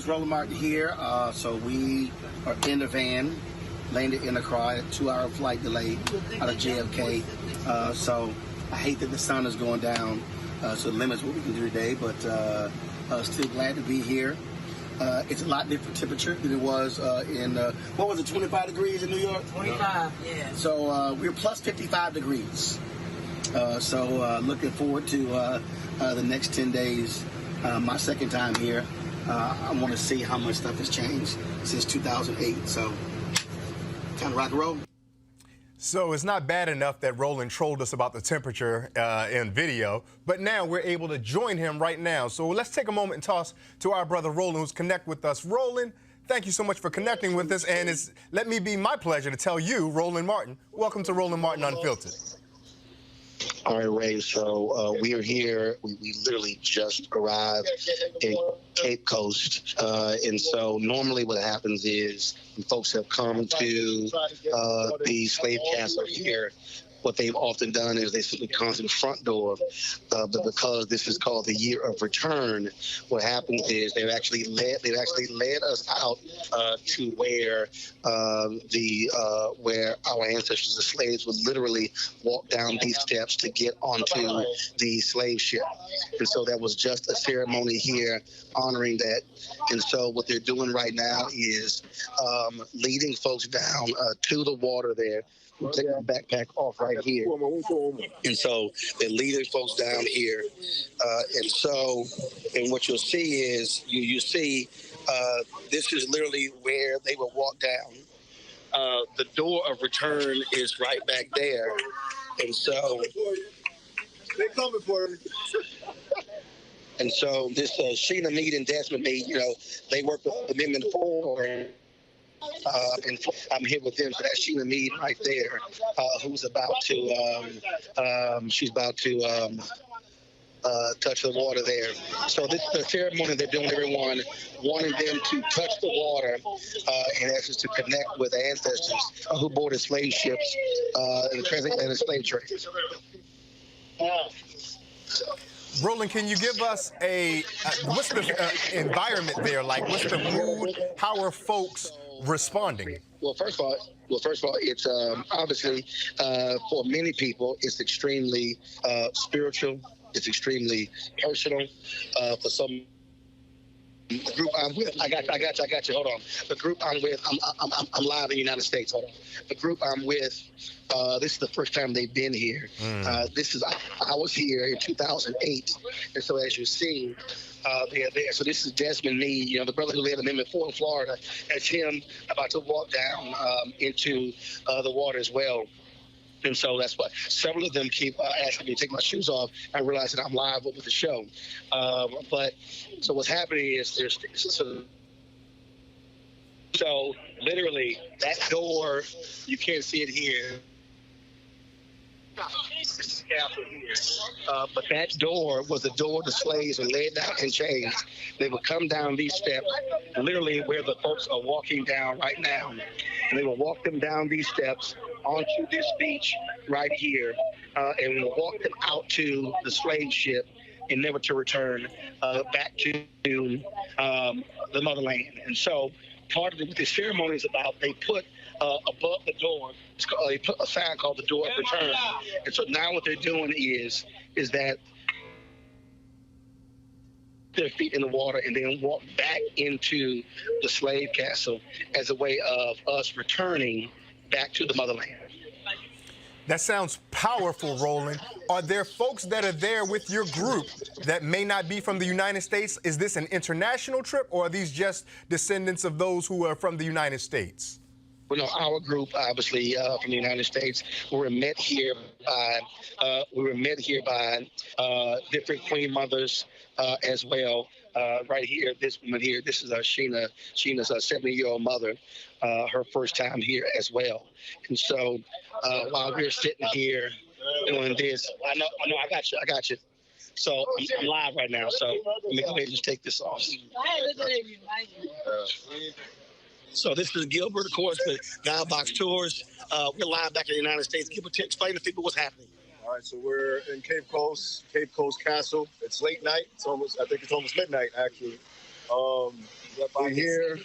Roland here. So we are in the van, landed in Accra, a 2-hour flight delay out of JFK. So I hate that the sun is going down, so it limits what we can do today, but still glad to be here. It's a lot different temperature than it was in, what was it, 25 degrees in New York? 25, yeah. So we're plus 55 degrees. So looking forward to the next 10 days. My second time here. I want to see how much stuff has changed since 2008. So, time to rock and roll. So it's not bad enough that Roland trolled us about the temperature in video, but now we're able to join him right now. So let's take a moment and toss to our brother Roland, who's connected with us. Roland, thank you so much for connecting with us, and let me be my pleasure to tell you, Roland Martin, welcome to Roland Martin Unfiltered. All right, Ray. So we are here. We literally just arrived in Cape Coast. And so normally what happens is when folks have come to the slave castle here, what they've often done is they simply come to the front door. But because this is called the year of return, what happens is they've actually led us out to where where our ancestors, the slaves, would literally walk down these steps to get onto the slave ship. And so that was just a ceremony here honoring that. And so what they're doing right now is leading folks down to the water there. Take my backpack off right here. And so they're leading folks down here. And what you'll see is, you see this is literally where they will walk down. The door of return is right back there. And so they're coming for it. And so this Sheena Mead and Desmond Mead, they work with Amendment 4. And I'm here with them. So that's Sheena Mead right there, who's about to, she's about to touch the water there. So this is the ceremony they're doing, everyone, wanting them to touch the water, in essence, to connect with ancestors who boarded slave ships in the transatlantic slave trade. Roland, can you give us what's the environment there like? What's the mood? How are folks responding? Well, first of all, it's obviously for many people, it's extremely spiritual. It's extremely personal. For some, the group I'm with, I got you. Hold on. The group I'm with, I'm live in the United States. Hold on. The group I'm with, this is the first time they've been here. I was here in 2008, and so as you see, they're there. So this is Desmond Mead, the brother who lived in Amendment 4 in Florida. That's him about to walk down into the water as well. And so that's why several of them keep asking me to take my shoes off. I realize that I'm live with the show. But so what's happening is so literally that door, you can't see it here. But that door was the door the slaves were laid down in chains. They would come down these steps, literally where the folks are walking down right now. And they will walk them down these steps onto this beach right here, and we'll walk them out to the slave ship and never to return back to the motherland. And so part of what this ceremony is about, they put above the door, they put a sign called the door of return. And so now what they're doing is that their feet in the water and then walk back into the slave castle as a way of us returning back to the motherland. That sounds powerful, Roland. Are there folks that are there with your group that may not be from the United States? Is this an international trip, or are these just descendants of those who are from the United States? Well, no, our group, obviously, from the United States, we were met here by different queen mothers as well. Right here, this woman here, this is Sheena. Sheena's a 70-year-old mother, her first time here as well. And so while we're sitting here doing this, I know, I got you. So I'm live right now, so let me go ahead and just take this off. So this is Gilbert, of course, with God Box Tours. We're live back in the United States. Gilbert, explain to people what's happening. All right, so we're in Cape Coast Castle. It's late night. I think it's almost midnight, actually. We're here.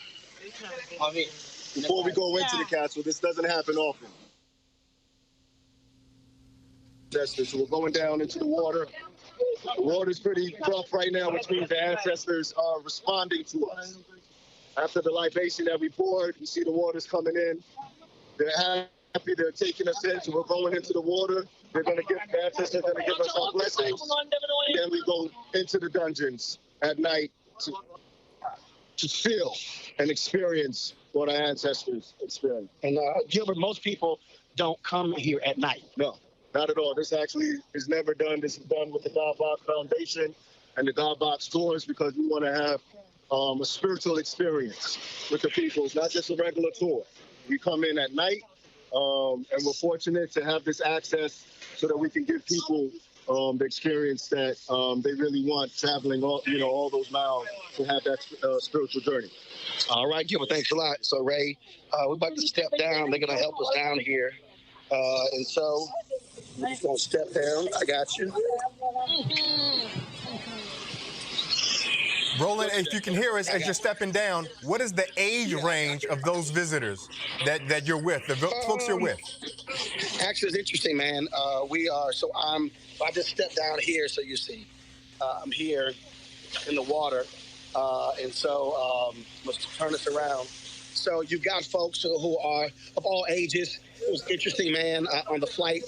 Before we go into the castle, this doesn't happen often. So we're going down into the water. The water's pretty rough right now, which means the ancestors are responding to us. After the libation that we poured, you see the water's coming in. They're happy, they're taking us in, so we're going into the water. They're going to give the ancestors going to give us our blessings. And then we go into the dungeons at night to feel and experience what our ancestors experienced. And Gilbert, most people don't come here at night. No, not at all. This actually is never done. This is done with the God Box Foundation and the God Box Tours because we want to have a spiritual experience with the people. It's not just a regular tour. We come in at night, and we're fortunate to have this access so that we can give people the experience that they really want, traveling all those miles to have that spiritual journey. All right, Gilbert, thanks a lot. So, Ray, we're about to step down. They're going to help us down here. And so we're just going to step down. I got you. Roland, if you can hear us as you're stepping down, what is the age range of those visitors that you're with, the folks you're with? Actually, it's interesting, man. I just stepped down here, so you see, I'm here in the water, and so let's turn this around. So you've got folks who are of all ages. It was interesting, man. On the flight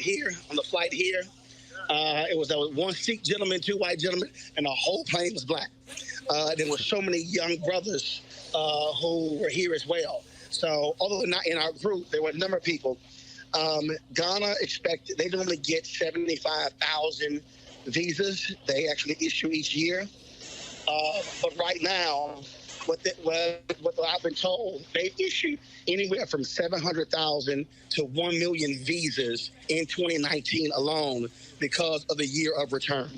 here. It was one Sikh gentleman, two white gentlemen, and the whole plane was black. There were so many young brothers who were here as well. So although they're not in our group, there were a number of people. Ghana they normally get 75,000 visas they actually issue each year. But right now, what I've been told, they've issued anywhere from 700,000 to 1 million visas in 2019 alone because of the year of return.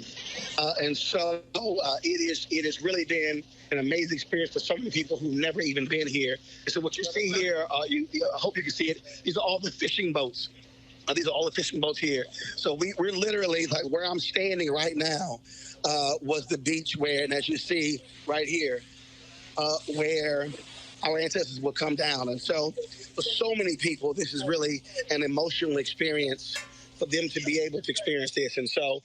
And so it has really been an amazing experience for so many people who've never even been here. And so what you see here, I hope you can see it, these are all the fishing boats. These are all the fishing boats here. So we're literally, like where I'm standing right now was the beach where, and as you see right here, where our ancestors will come down. And so for so many people, this is really an emotional experience for them to be able to experience this. And so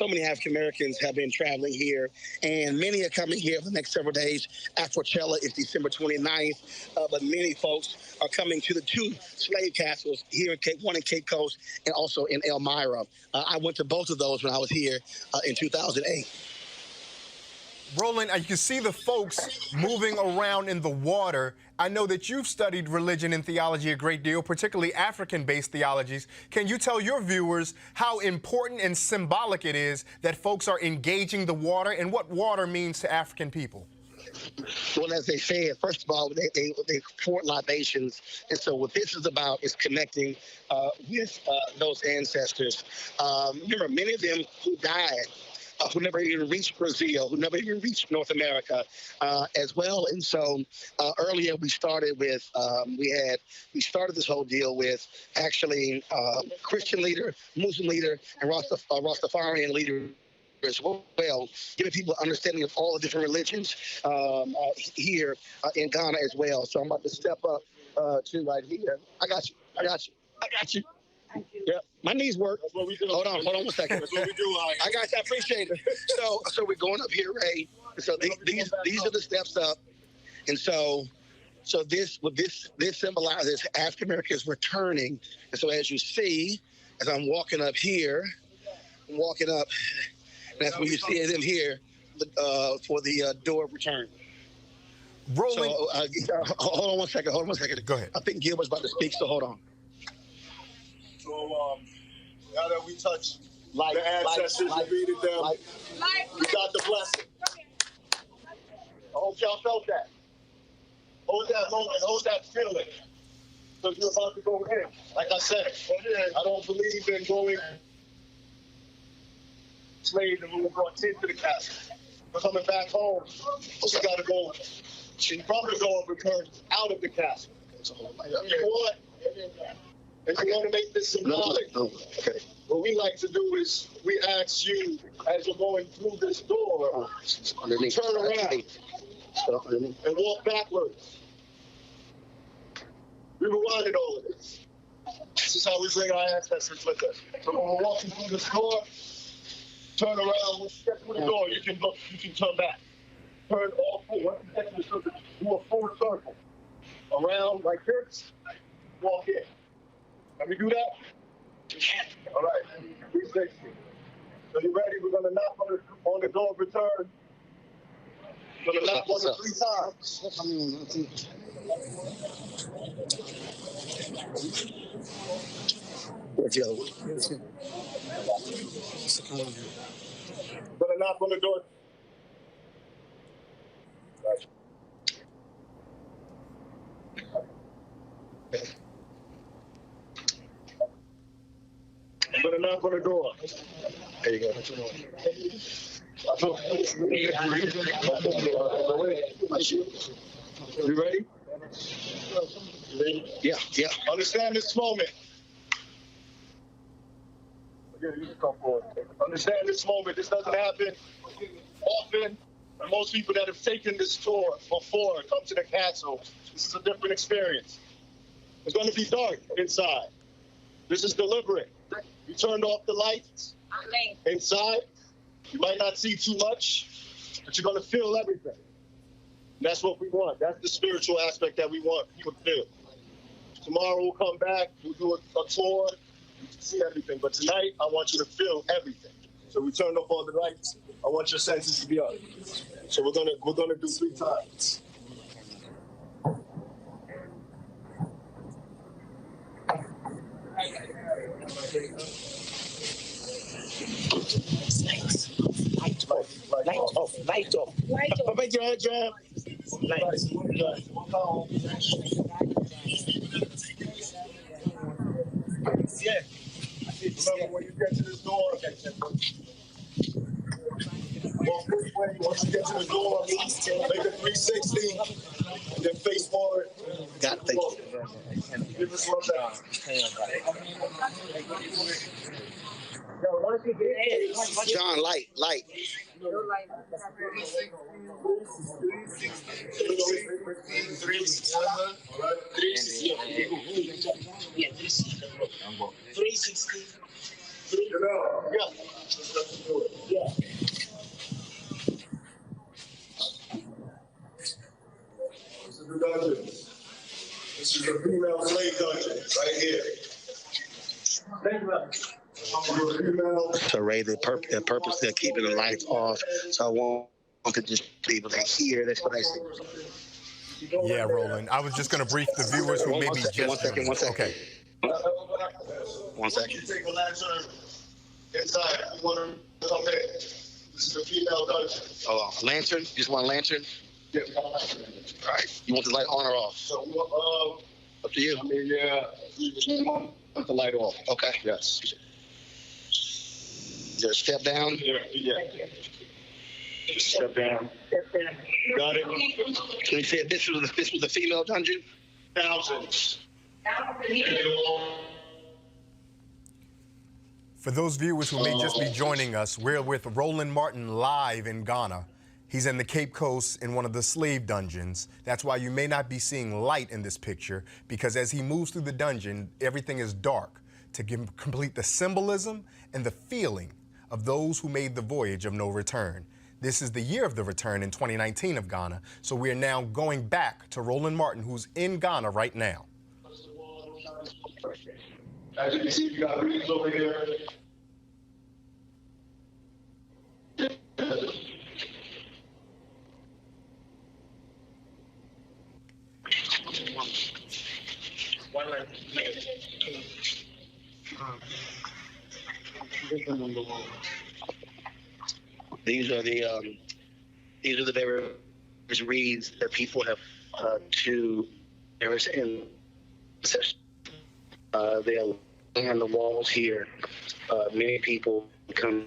many African Americans have been traveling here, and many are coming here for the next several days. Afrochella is December 29th, but many folks are coming to the two slave castles here one in Cape Coast and also in Elmira. I went to both of those when I was here in 2008. Roland, you can see the folks moving around in the water. I know that you've studied religion and theology a great deal, particularly African-based theologies. Can you tell your viewers how important and symbolic it is that folks are engaging the water and what water means to African people? Well, as they said, first of all, they pour libations. And so what this is about is connecting with those ancestors. Remember, many of them who died, who never even reached Brazil, who never even reached North America as well. And so earlier we started with, we started this whole deal with actually Christian leader, Muslim leader, and Rastafarian leader as well, giving people an understanding of all the different religions here in Ghana as well. So I'm about to step up to right here. I got you. Yeah, my knees work. That's what we do. Hold on 1 second. That's what we do. I got you. I appreciate it. So we're going up here, Ray. So these are the steps up, and so So this symbolizes African Americans returning. And so as you see, as I'm walking up here, and that's when you see them here for the door of return. Roland. So hold on one second. Go ahead. I think Gil was about to speak, so hold on. So now that we touched the ancestors and greeted them, we got the blessing. I hope y'all felt that. Hold that moment, hold that feeling. Because you're about to go in. Like I said, I don't believe in going slaves and we were brought into the castle. We're coming back home. Also got to go. She's probably going to return out of the castle. You know what? And you want to make this symbolic. Okay. What we like to do is we ask you, as you're going through this door, turn around and walk backwards. We rewinded all of this. This is how we bring our ancestors with us. So when we're walking through this door, turn around, we'll step through the door, you can look, you can turn back. Turn all four, do a full circle. Around like this, walk in. Let me do that? All right, 360. So you ready? We're gonna knock on the door of return. We're gonna knock on it 3 times. Joe. Gonna knock on the door. Gonna knock on the door. There you go. You ready? Yeah. Understand this moment. Understand this moment. This doesn't happen often. And most people that have taken this tour before come to the castle. This is a different experience. It's going to be dark inside. This is deliberate. You turned off the lights inside. You might not see too much, but you're going to feel everything. And that's what we want. That's the spiritual aspect that we want people to feel. Tomorrow we'll come back. We'll do a tour. You can see everything. But tonight, I want you to feel everything. So we turned off all the lights. I want your senses to be up. So we're gonna do 3 times. Light off. Make your head jam. Lights. Yeah. Remember when you get to this door, walk this way. Once you get to the door, make a 360, and then face forward. Got it. Thank you. Give us one down. John, light. The dungeon. This is a female slave dungeon right here. To raise the purpose of keeping the lights off, so I want to just be able to hear. That's what I see. Yeah, Roland. I was just going to brief the viewers who may be just... One second. Okay. 1 second. You take a lantern inside. You want to come in. This is a female dungeon. Oh, lantern? Just one lantern? Yeah, we got a lantern. All right. You want the light on or off? So, Up to you. I mean, yeah, you just want the light off. Okay. Yes. Is there a step down? Yeah. Just step down. Got it? Can you say this was the female dungeon? Thousands. For those viewers who may just be joining us, we're with Roland Martin live in Ghana. He's in the Cape Coast in one of the slave dungeons. That's why you may not be seeing light in this picture, because as he moves through the dungeon, everything is dark to complete the symbolism and the feeling of those who made the voyage of no return. This is the year of the return in 2019 of Ghana. So we are now going back to Roland Martin, who's in Ghana right now. As you can see, you got reeds over here. These are the various reads that people have to various in they are on the walls here. Many people come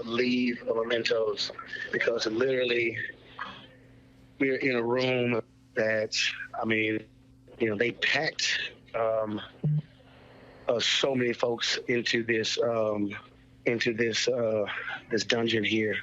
leave mementos because literally we're in a room that, I mean, you know, they packed so many folks into this this dungeon here.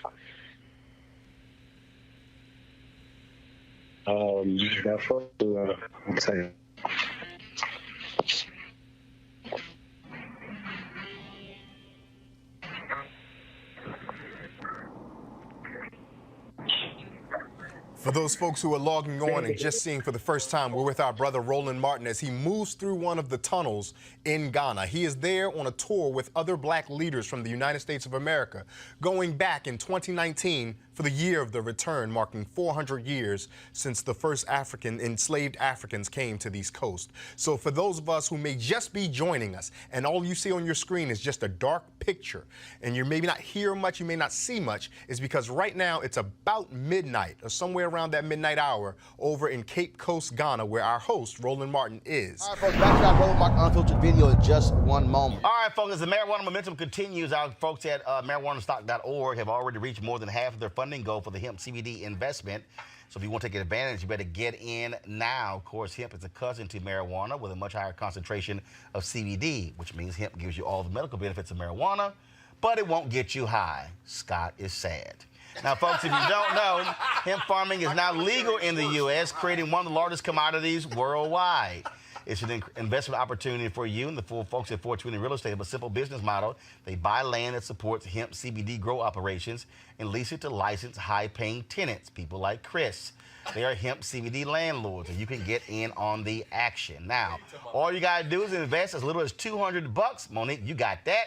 For those folks who are logging on and just seeing for the first time, we're with our brother Roland Martin as he moves through one of the tunnels in Ghana. He is there on a tour with other black leaders from the United States of America, going back in 2019 for the year of the return, marking 400 years since the first enslaved Africans came to these coasts. So for those of us who may just be joining us, and all you see on your screen is just a dark picture, and you may not hear much, you may not see much, is because right now it's about midnight or somewhere around that midnight hour over in Cape Coast, Ghana, where our host, Roland Martin, is. All right, folks, back to that Roland Martin Unfiltered video in just one moment. All right, folks, as the marijuana momentum continues, our folks at marijuanastock.org have already reached more than half of their funding goal for the hemp CBD investment. So if you want to take advantage, you better get in now. Of course, hemp is a cousin to marijuana with a much higher concentration of CBD, which means hemp gives you all the medical benefits of marijuana, but it won't get you high. Scott is sad. Now, folks, if you don't know, hemp farming is now legal in the U.S., creating one of the largest commodities worldwide. It's an investment opportunity for you and the full folks at 420 Real Estate have a simple business model. They buy land that supports hemp CBD grow operations and lease it to licensed high-paying tenants, people like Chris. They are hemp CBD landlords, and you can get in on the action. Now, all you got to do is invest as little as $200. Monique, you got that.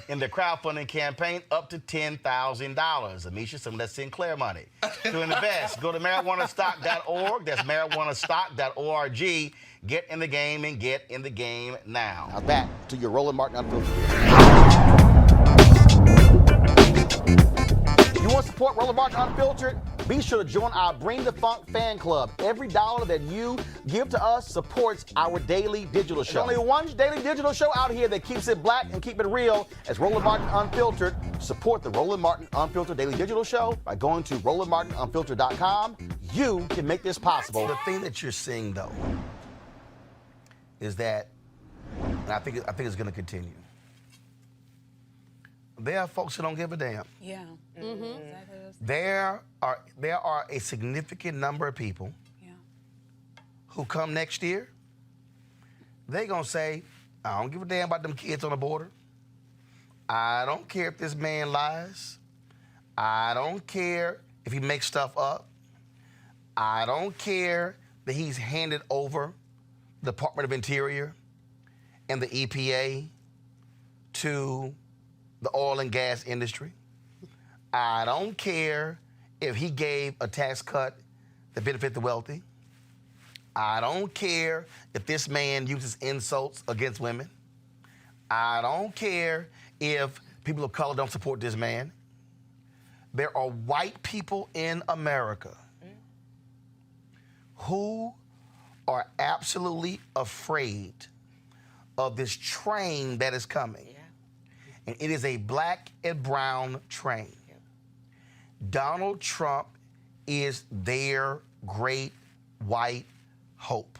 In the crowdfunding campaign, up to $10,000. Amisha, some of that Sinclair money. To invest, go to marijuanastock.org. That's marijuanastock.org. Get in the game and get in the game now. Now back to your Roland Martin Unfiltered. You want to support Roland Martin Unfiltered? Be sure to join our Bring the Funk fan club. Every dollar that you give to us supports our daily digital show. There's only one daily digital show out here that keeps it black and keep it real as Roland Martin Unfiltered. Support the Roland Martin Unfiltered daily digital show by going to RolandMartinUnfiltered.com. You can make this possible. The thing that you're seeing, though, is that, and I think it's going to continue. There are folks who don't give a damn. Yeah. Mm-hmm. Exactly. There are a significant number of people who come next year. They're going to say, I don't give a damn about them kids on the border. I don't care if this man lies. I don't care if he makes stuff up. I don't care that he's handed over the Department of Interior and the EPA to the oil and gas industry. I don't care if he gave a tax cut that benefit the wealthy. I don't care if this man uses insults against women. I don't care if people of color don't support this man. There are white people in America who are absolutely afraid of this train that is coming. And it is a black and brown train. Donald Trump is their great white hope.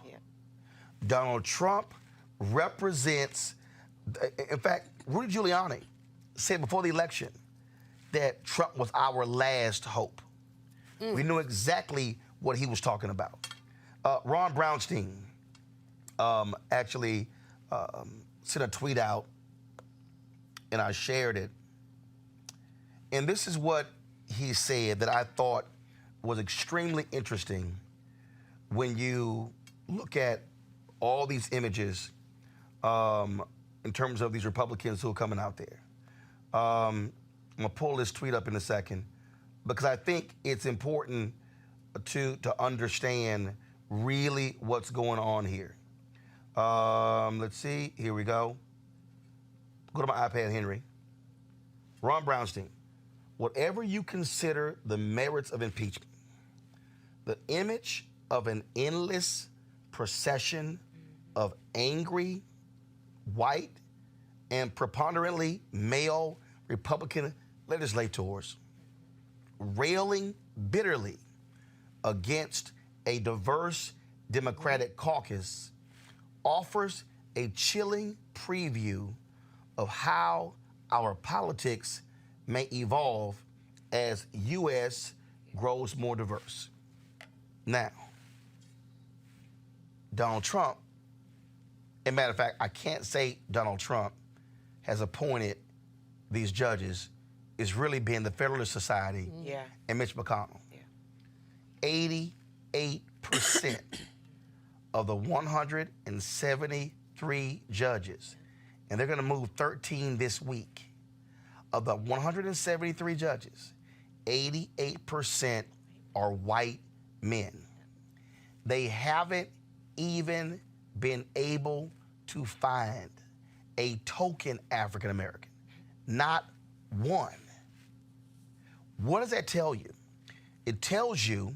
Donald Trump represents, in fact, Rudy Giuliani said before the election that Trump was our last hope. We knew exactly what he was talking about. Ron Brownstein actually sent a tweet out, and I shared it. And this is what he said that I thought was extremely interesting when you look at all these images in terms of these Republicans who are coming out there. I'm going to pull this tweet up in a second because I think it's important to understand really what's going on here. Let's see. Here we go. Go to my iPad, Henry. Ron Brownstein. Whatever you consider the merits of impeachment, the image of an endless procession of angry, white, and preponderantly male Republican legislators railing bitterly against a diverse Democratic caucus offers a chilling preview of how our politics may evolve as U.S. grows more diverse. Now, Donald Trump, as a matter of fact, I can't say Donald Trump has appointed these judges. It's really been the Federalist Society and Mitch McConnell. 88% of the 173 judges, and they're going to move 13 this week. Of the 173 judges, 88% are white men. They haven't even been able to find a token African American. Not one. What does that tell you? It tells you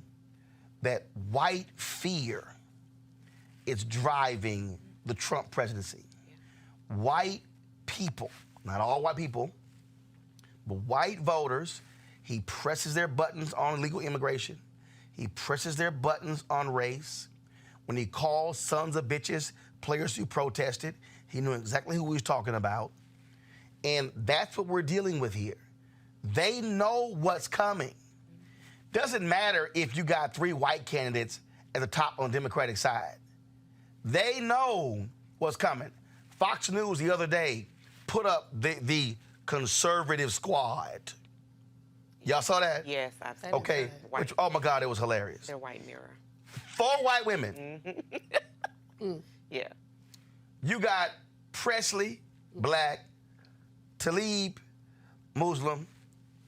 that white fear is driving the Trump presidency. White people, not all white people, but white voters, he presses their buttons on illegal immigration. He presses their buttons on race. When he calls sons of bitches players who protested, he knew exactly who he was talking about. And that's what we're dealing with here. They know what's coming. Doesn't matter if you got 3 white candidates at the top on the Democratic side. They know what's coming. Fox News the other day put up the conservative squad. Y'all saw that? Yes, I've seen Okay. it. Which, oh my God, it was hilarious. Their white mirror. 4 white women. Yeah. You got Presley, black, Tlaib, Muslim,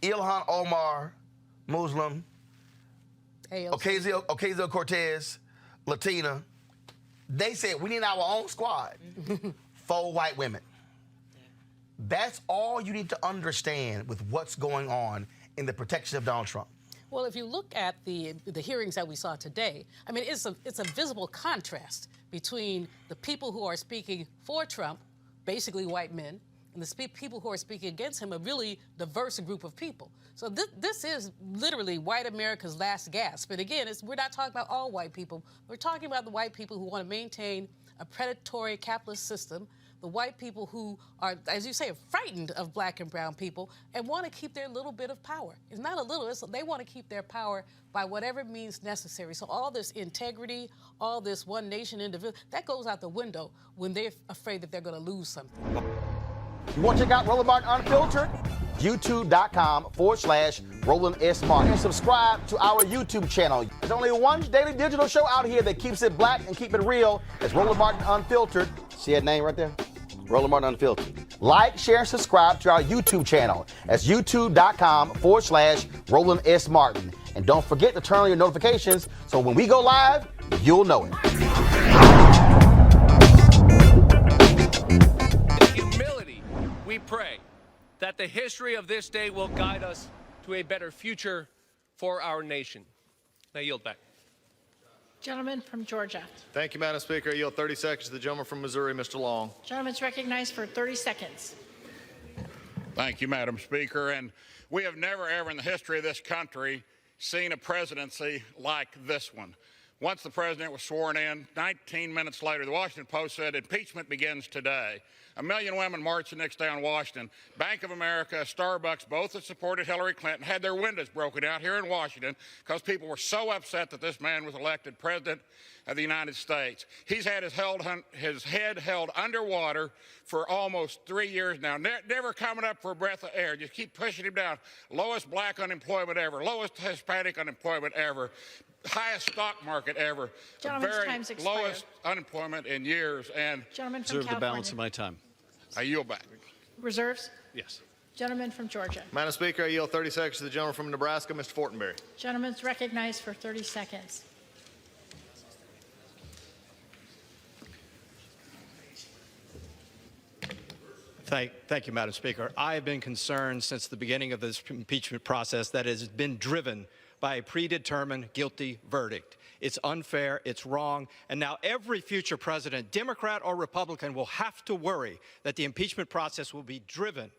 Ilhan Omar, Muslim, Ocasio-Cortez, Latina. They said, we need our own squad. 4 white women. That's all you need to understand with what's going on in the protection of Donald Trump. Well, if you look at the hearings that we saw today, I mean, it's a visible contrast between the people who are speaking for Trump, basically white men, and the people who are speaking against him, a really diverse group of people. So this is literally white America's last gasp. And again, we're not talking about all white people. We're talking about the white people who want to maintain a predatory capitalist system, the white people who are, as you say, frightened of black and brown people and want to keep their little bit of power. It's not a little, they want to keep their power by whatever means necessary. So all this integrity, all this one nation individual, that goes out the window when they're afraid that they're going to lose something. You want to check out Roland Martin Unfiltered? YouTube.com/Roland S. Martin. And subscribe to our YouTube channel. There's only one daily digital show out here that keeps it black and keep it real. It's Roland Martin Unfiltered. See that name right there? Roland Martin Unfiltered. Like, share, and subscribe to our YouTube channel. That's YouTube.com/Roland S. Martin. And don't forget to turn on your notifications so when we go live, you'll know it. Humility, we pray that the history of this day will guide us to a better future for our nation. I yield back. Gentleman from Georgia. Thank you, Madam Speaker. I yield 30 seconds to the gentleman from Missouri, Mr. Long. Gentleman's recognized for 30 seconds. Thank you, Madam Speaker. And we have never, ever in the history of this country seen a presidency like this one. Once the president was sworn in, 19 minutes later, the Washington Post said impeachment begins today. 1 million women marched the next day on Washington. Bank of America, Starbucks, both that supported Hillary Clinton, had their windows broken out here in Washington because people were so upset that this man was elected president of the United States. He's had his head held underwater for almost 3 years now, never coming up for a breath of air. Just keep pushing him down. Lowest black unemployment ever, lowest Hispanic unemployment ever, highest stock market ever, the very lowest unemployment in years. And Gentleman from Reserve the balance California. of my time. I yield back. Reserves? Yes. Gentleman from Georgia. Madam Speaker, I yield 30 seconds to the gentleman from Nebraska, Mr. Fortenberry. Gentleman's recognized for 30 seconds. Thank you, Madam Speaker. I have been concerned since the beginning of this impeachment process that it has been driven by a predetermined guilty verdict. It's unfair, it's wrong, and now every future president, Democrat or Republican, will have to worry that the impeachment process will be driven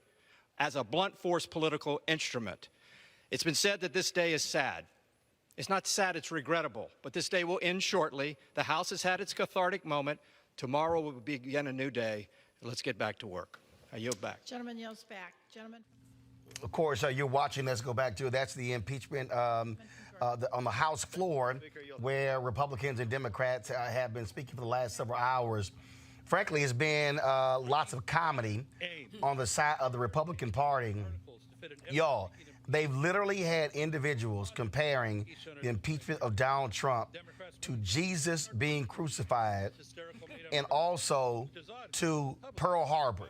as a blunt force political instrument. It's been said that this day is sad. It's not sad, it's regrettable, but this day will end shortly. The House has had its cathartic moment. Tomorrow will begin a new day. Let's get back to work. I yield back. Gentleman yields back. Gentleman. Of course, you're watching. Let's go back to that's the impeachment on the House floor, where Republicans and Democrats have been speaking for the last several hours. Frankly, it's been lots of comedy on the side of the Republican Party. Y'all, they've literally had individuals comparing the impeachment of Donald Trump to Jesus being crucified and also to Pearl Harbor.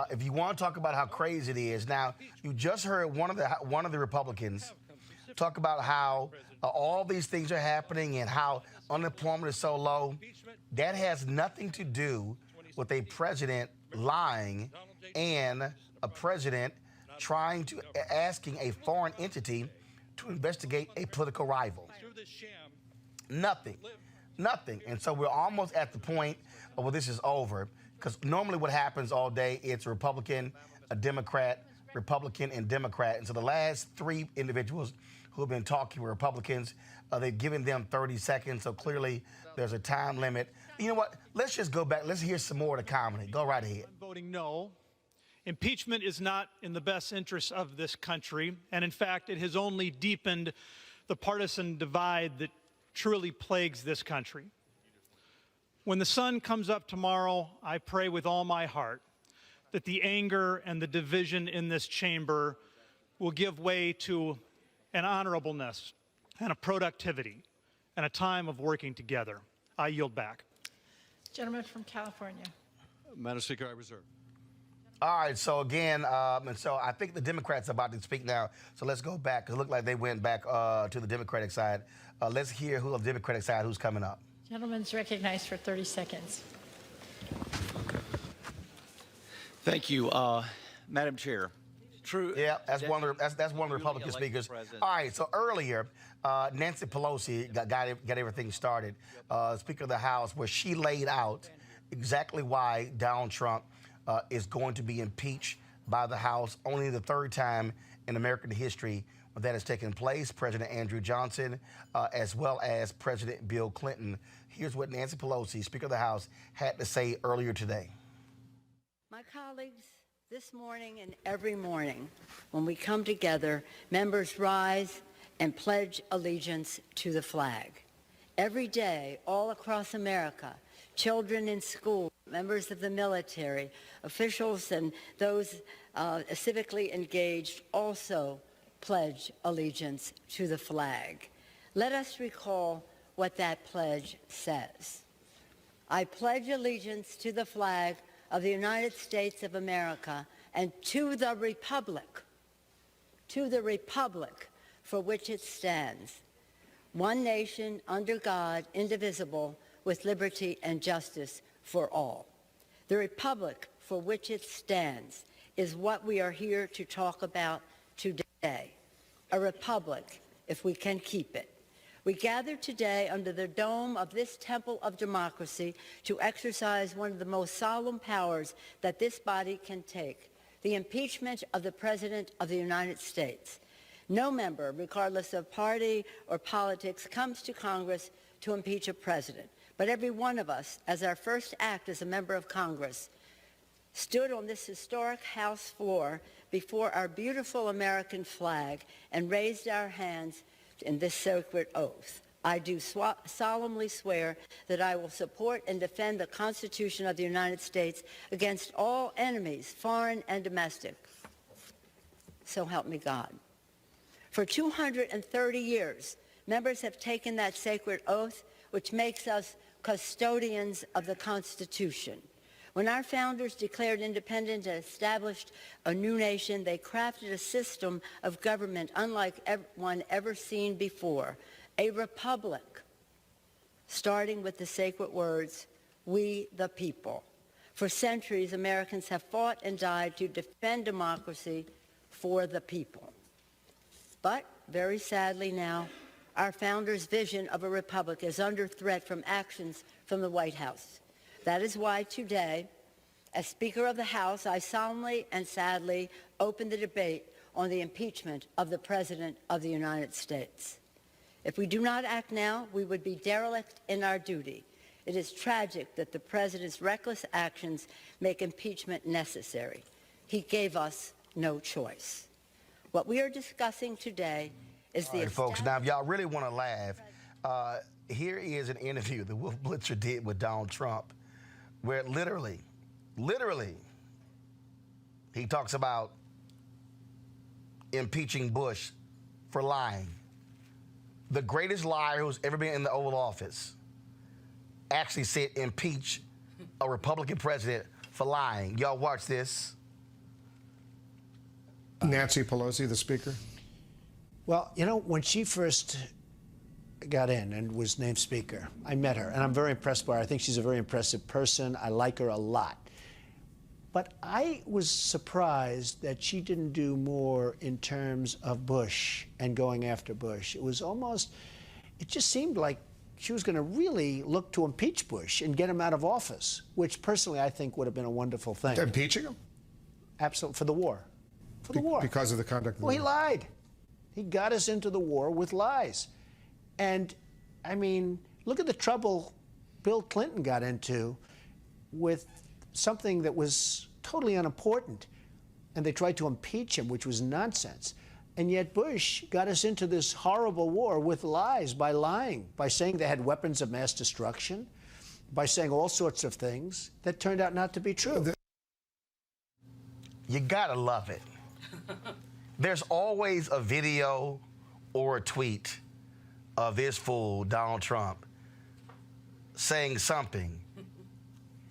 If you want to talk about how crazy it is, now you just heard one of the Republicans talk about how all these things are happening and how unemployment is so low. That has nothing to do with a president lying and a president asking a foreign entity to investigate a political rival. Nothing. And so we're almost at the point where this is over. Because normally what happens all day, it's a Republican, a Democrat, Republican, and Democrat. And so the last three individuals who have been talking were Republicans. They've given them 30 seconds, so clearly there's a time limit. You know what? Let's just go back. Let's hear some more of the comedy. Go right ahead. I'm voting no. Impeachment is not in the best interests of this country. And in fact, it has only deepened the partisan divide that truly plagues this country. When the sun comes up tomorrow, I pray with all my heart that the anger and the division in this chamber will give way to an honorableness and a productivity and a time of working together. I yield back. Gentleman from California. Madam Speaker, I reserve. All right, so again, and so I think the Democrats are about to speak now. So let's go back, because it looked like they went back to the Democratic side. Let's hear who on the Democratic side who's coming up. Gentleman's recognized for 30 seconds. Thank you, Madam Chair. True. Yeah, that's one of the Republican speakers. All right, so earlier, Nancy Pelosi got everything started, Speaker of the House, where she laid out exactly why Donald Trump is going to be impeached by the House, only the third time in American history that has taken place. President Andrew Johnson, as well as President Bill Clinton. Here's what Nancy Pelosi, Speaker of the House, had to say earlier today. My colleagues, this morning and every morning, when we come together, members rise and pledge allegiance to the flag. Every day, all across America, children in school, members of the military, officials, and those civically engaged also pledge allegiance to the flag. Let us recall what that pledge says. I pledge allegiance to the flag of the United States of America and to the republic for which it stands, one nation under God, indivisible, with liberty and justice for all. The republic for which it stands is what we are here to talk about today. A republic, if we can keep it. We gather today under the dome of this temple of democracy to exercise one of the most solemn powers that this body can take, the impeachment of the President of the United States. No member, regardless of party or politics, comes to Congress to impeach a president. But every one of us, as our first act as a member of Congress, stood on this historic House floor before our beautiful American flag and raised our hands in this sacred oath. I do solemnly swear that I will support and defend the Constitution of the United States against all enemies, foreign and domestic. So help me God. For 230 years, members have taken that sacred oath, which makes us custodians of the Constitution. When our founders declared independence and established a new nation, they crafted a system of government unlike one ever seen before, a republic, starting with the sacred words, "We the people." For centuries, Americans have fought and died to defend democracy for the people. But very sadly now, our founders' vision of a republic is under threat from actions from the White House. That is why today, as Speaker of the House, I solemnly and sadly open the debate on the impeachment of the President of the United States. If we do not act now, we would be derelict in our duty. It is tragic that the President's reckless actions make impeachment necessary. He gave us no choice. What we are discussing today is All right, folks, now if y'all really want to laugh, here is an interview that Wolf Blitzer did with Donald Trump, where literally, he talks about impeaching Bush for lying. The greatest liar who's ever been in the Oval Office actually said impeach a Republican president for lying. Y'all watch this. Nancy Pelosi, the Speaker. Well, you know, when she first got in and was named Speaker, I met her, and I'm very impressed by her. I think she's a very impressive person. I like her a lot. But I was surprised that she didn't do more in terms of Bush and going after Bush. It was almost, it just seemed like she was going to really look to impeach Bush and get him out of office, which personally I think would have been a wonderful thing. Impeaching him? Absolutely, for the war. For the war. Because of the conduct of the Well, he war. lied. He got us into the war with lies. And, I mean, look at the trouble Bill Clinton got into with something that was totally unimportant. And they tried to impeach him, which was nonsense. And yet Bush got us into this horrible war with lies, by lying, by saying they had weapons of mass destruction, by saying all sorts of things that turned out not to be true. You gotta love it. There's always a video or a tweet of this fool, Donald Trump, saying something.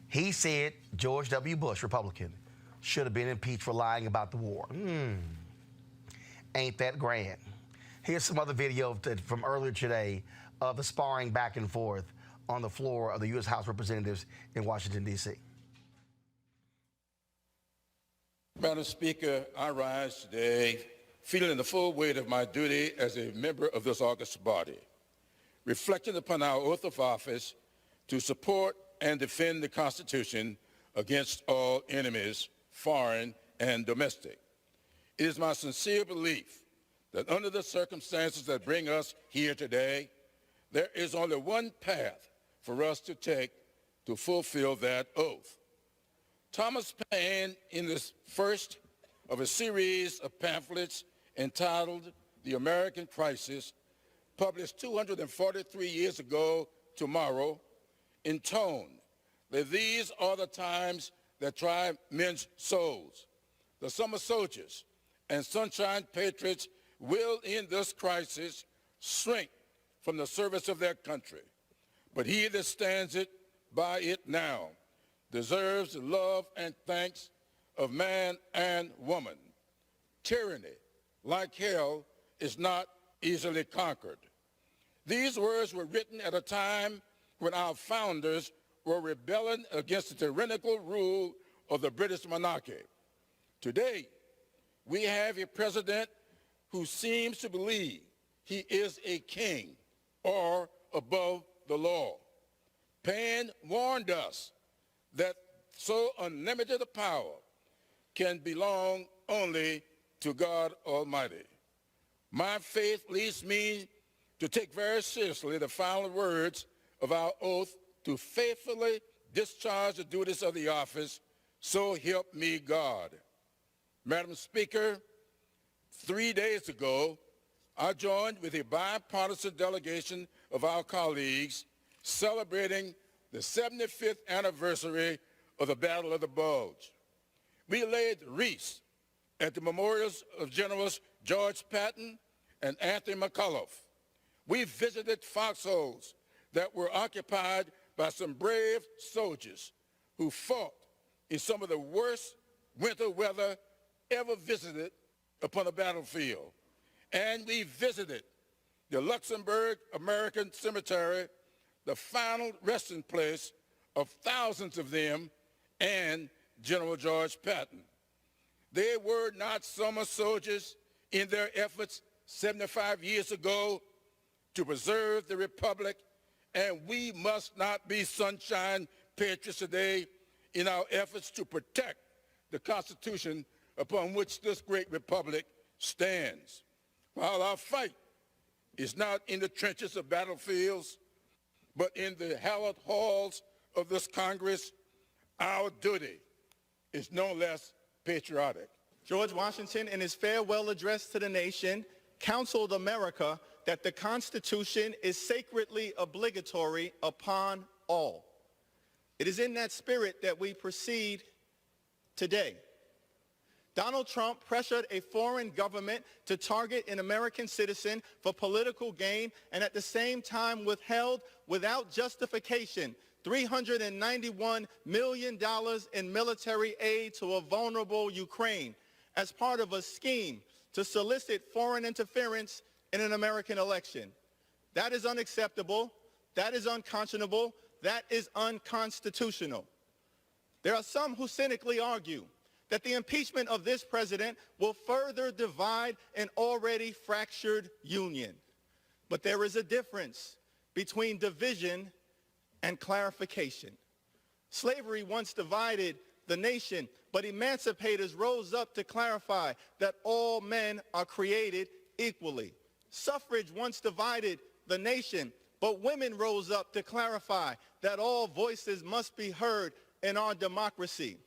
He said George W. Bush, Republican, should have been impeached for lying about the war. Ain't that grand? Here's some other video from earlier today of the sparring back and forth on the floor of the U.S. House of Representatives in Washington, D.C. Madam Speaker, I rise today feeling the full weight of my duty as a member of this august body, reflecting upon our oath of office to support and defend the Constitution against all enemies, foreign and domestic. It is my sincere belief that under the circumstances that bring us here today, there is only one path for us to take to fulfill that oath. Thomas Paine, in this first of a series of pamphlets entitled The American Crisis, published 243 years ago tomorrow, intoned that these are the times that try men's souls. The summer soldiers and sunshine patriots will, in this crisis, shrink from the service of their country. But he that stands by it now deserves the love and thanks of man and woman. Tyranny, like hell, is not easily conquered. These words were written at a time when our founders were rebelling against the tyrannical rule of the British monarchy. Today, we have a president who seems to believe he is a king or above the law. Paine warned us that so unlimited a power can belong only to God Almighty. My faith leads me to take very seriously the final words of our oath to faithfully discharge the duties of the office So help me God. Madam Speaker, 3 days ago, I joined with a bipartisan delegation of our colleagues celebrating the 75th anniversary of the Battle of the Bulge. We laid wreaths at the memorials of Generals George Patton and Anthony McCullough. We visited foxholes that were occupied by some brave soldiers who fought in some of the worst winter weather ever visited upon a battlefield. And we visited the Luxembourg American Cemetery, the final resting place of thousands of them and General George Patton. They were not summer soldiers in their efforts 75 years ago to preserve the Republic, and we must not be sunshine patriots today in our efforts to protect the Constitution upon which this great Republic stands. While our fight is not in the trenches of battlefields, but in the hallowed halls of this Congress, our duty is no less patriotic. George Washington, in his farewell address to the nation, counseled America that the Constitution is sacredly obligatory upon all. It is in that spirit that we proceed today. Donald Trump pressured a foreign government to target an American citizen for political gain and at the same time withheld without justification $391 million in military aid to a vulnerable Ukraine as part of a scheme to solicit foreign interference in an American election. That is unacceptable. That is unconscionable. That is unconstitutional. There are some who cynically argue that the impeachment of this president will further divide an already fractured union. But there is a difference between division and clarification. Slavery once divided the nation, but emancipators rose up to clarify that all men are created equally. Suffrage once divided the nation, but women rose up to clarify that all voices must be heard in our democracy.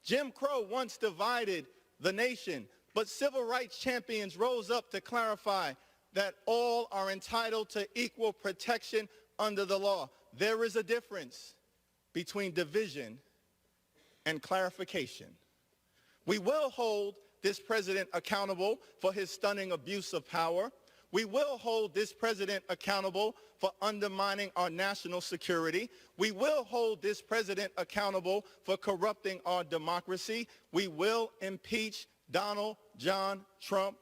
Jim Crow once divided the nation, but civil rights champions rose up to clarify that all are entitled to equal protection under the law. There is a difference between division and clarification. We will hold this president accountable for his stunning abuse of power. We will hold this president accountable for undermining our national security. We will hold this president accountable for corrupting our democracy. We will impeach Donald John Trump.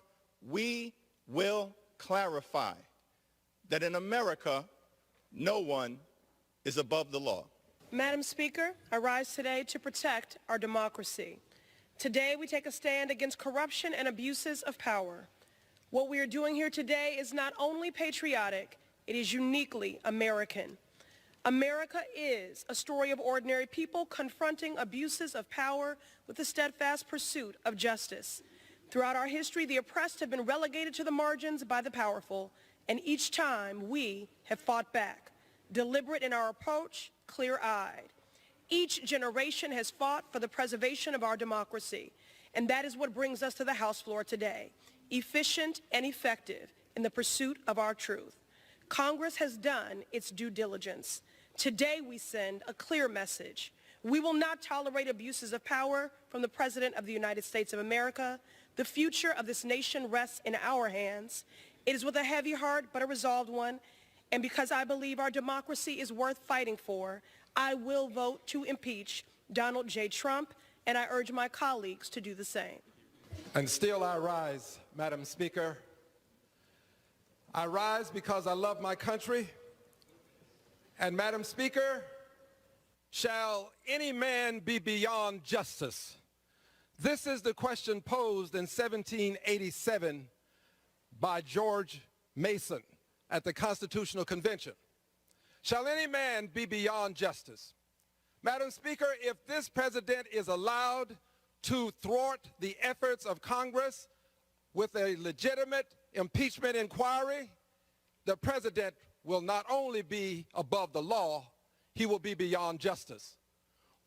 We will clarify that in America, no one is above the law. Madam Speaker, I rise today to protect our democracy. Today, we take a stand against corruption and abuses of power. What we are doing here today is not only patriotic, it is uniquely American. America is a story of ordinary people confronting abuses of power with the steadfast pursuit of justice. Throughout our history, the oppressed have been relegated to the margins by the powerful, and each time we have fought back, deliberate in our approach, clear-eyed. Each generation has fought for the preservation of our democracy, and that is what brings us to the House floor today. Efficient and effective in the pursuit of our truth. Congress has done its due diligence. Today we send a clear message. We will not tolerate abuses of power from the President of the United States of America. The future of this nation rests in our hands. It is with a heavy heart but a resolved one, and because I believe our democracy is worth fighting for, I will vote to impeach Donald J. Trump, and I urge my colleagues to do the same. And still I rise, Madam Speaker. I rise because I love my country. And Madam Speaker, shall any man be beyond justice? This is the question posed in 1787 by George Mason at the Constitutional Convention. Shall any man be beyond justice? Madam Speaker, if this president is allowed to thwart the efforts of Congress with a legitimate impeachment inquiry, the president will not only be above the law, he will be beyond justice.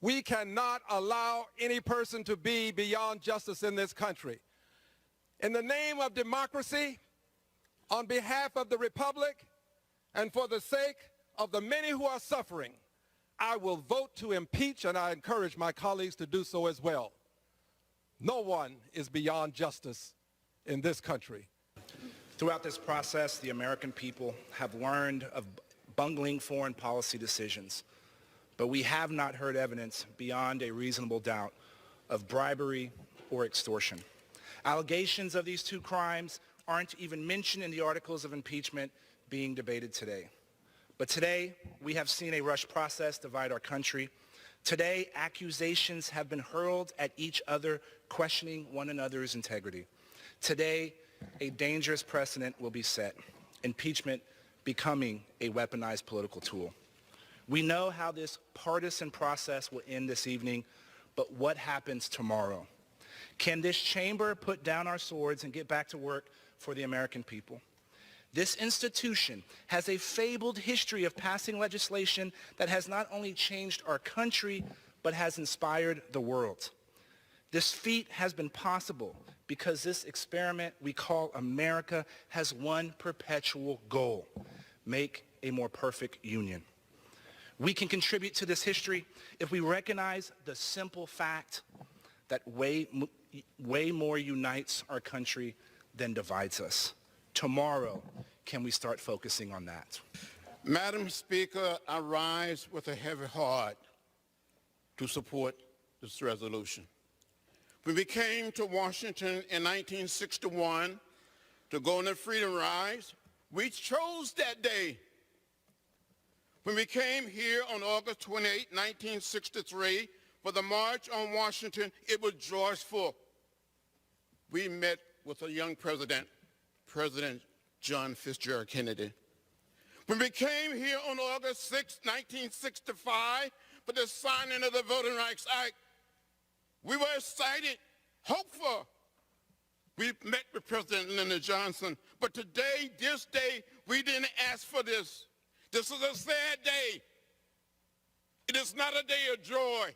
We cannot allow any person to be beyond justice in this country. In the name of democracy, on behalf of the Republic, and for the sake of the many who are suffering, I will vote to impeach, and I encourage my colleagues to do so as well. No one is beyond justice in this country. Throughout this process, the American people have learned of bungling foreign policy decisions, but we have not heard evidence beyond a reasonable doubt of bribery or extortion. Allegations of these two crimes aren't even mentioned in the articles of impeachment being debated today. But today, we have seen a rushed process divide our country. Today, accusations have been hurled at each other, questioning one another's integrity. Today, a dangerous precedent will be set, impeachment becoming a weaponized political tool. We know how this partisan process will end this evening, but what happens tomorrow? Can this chamber put down our swords and get back to work for the American people? This institution has a fabled history of passing legislation that has not only changed our country, but has inspired the world. This feat has been possible because this experiment we call America has one perpetual goal: make a more perfect union. We can contribute to this history if we recognize the simple fact that way more unites our country than divides us. Tomorrow, can we start focusing on that? Madam Speaker, I rise with a heavy heart to support this resolution. When we came to Washington in 1961 to go on the Freedom Rise, we chose that day. When we came here on August 28, 1963, for the March on Washington, it was joyful. We met with a young president, President John Fitzgerald Kennedy. When we came here on August 6, 1965, for the signing of the Voting Rights Act, we were excited, hopeful. We met with President Lyndon Johnson, but today, this day, we didn't ask for this. This is a sad day. It is not a day of joy.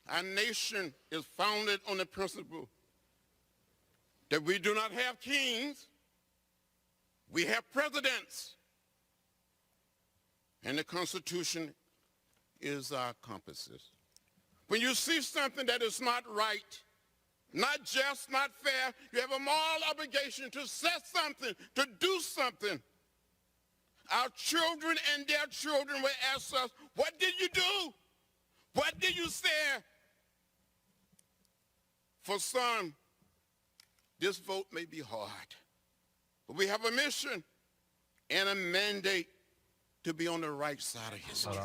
Our nation is founded on the principle that we do not have kings, we have presidents. And the Constitution is our compasses. When you see something that is not right, not just, not fair, you have a moral obligation to say something, to do something. Our children and their children will ask us, what did you do? What did you say? For some, this vote may be hard, but we have a mission and a mandate to be on the right side of history.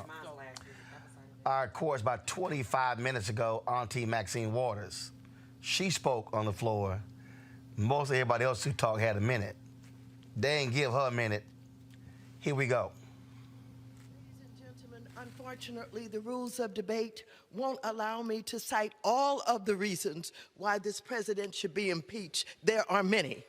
Of course, about 25 minutes ago, Auntie Maxine Waters, she spoke on the floor. Most everybody else who talked had a minute. They didn't give her a minute. Here we go. Ladies and gentlemen, unfortunately, the rules of debate won't allow me to cite all of the reasons why this president should be impeached. There are many.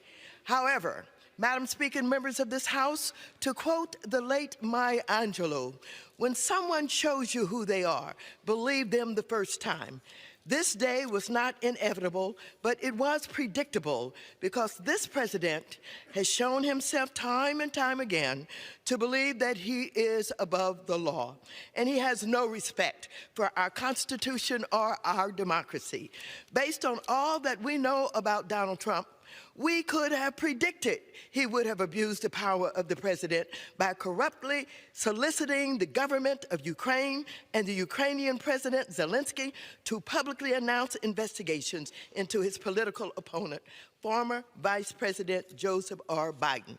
However, Madam Speaker and members of this House, to quote the late Maya Angelou, when someone shows you who they are, believe them the first time. This day was not inevitable, but it was predictable because this president has shown himself time and time again to believe that he is above the law. And he has no respect for our Constitution or our democracy. Based on all that we know about Donald Trump, we could have predicted he would have abused the power of the president by corruptly soliciting the government of Ukraine and the Ukrainian President Zelensky to publicly announce investigations into his political opponent, former Vice President Joseph R. Biden.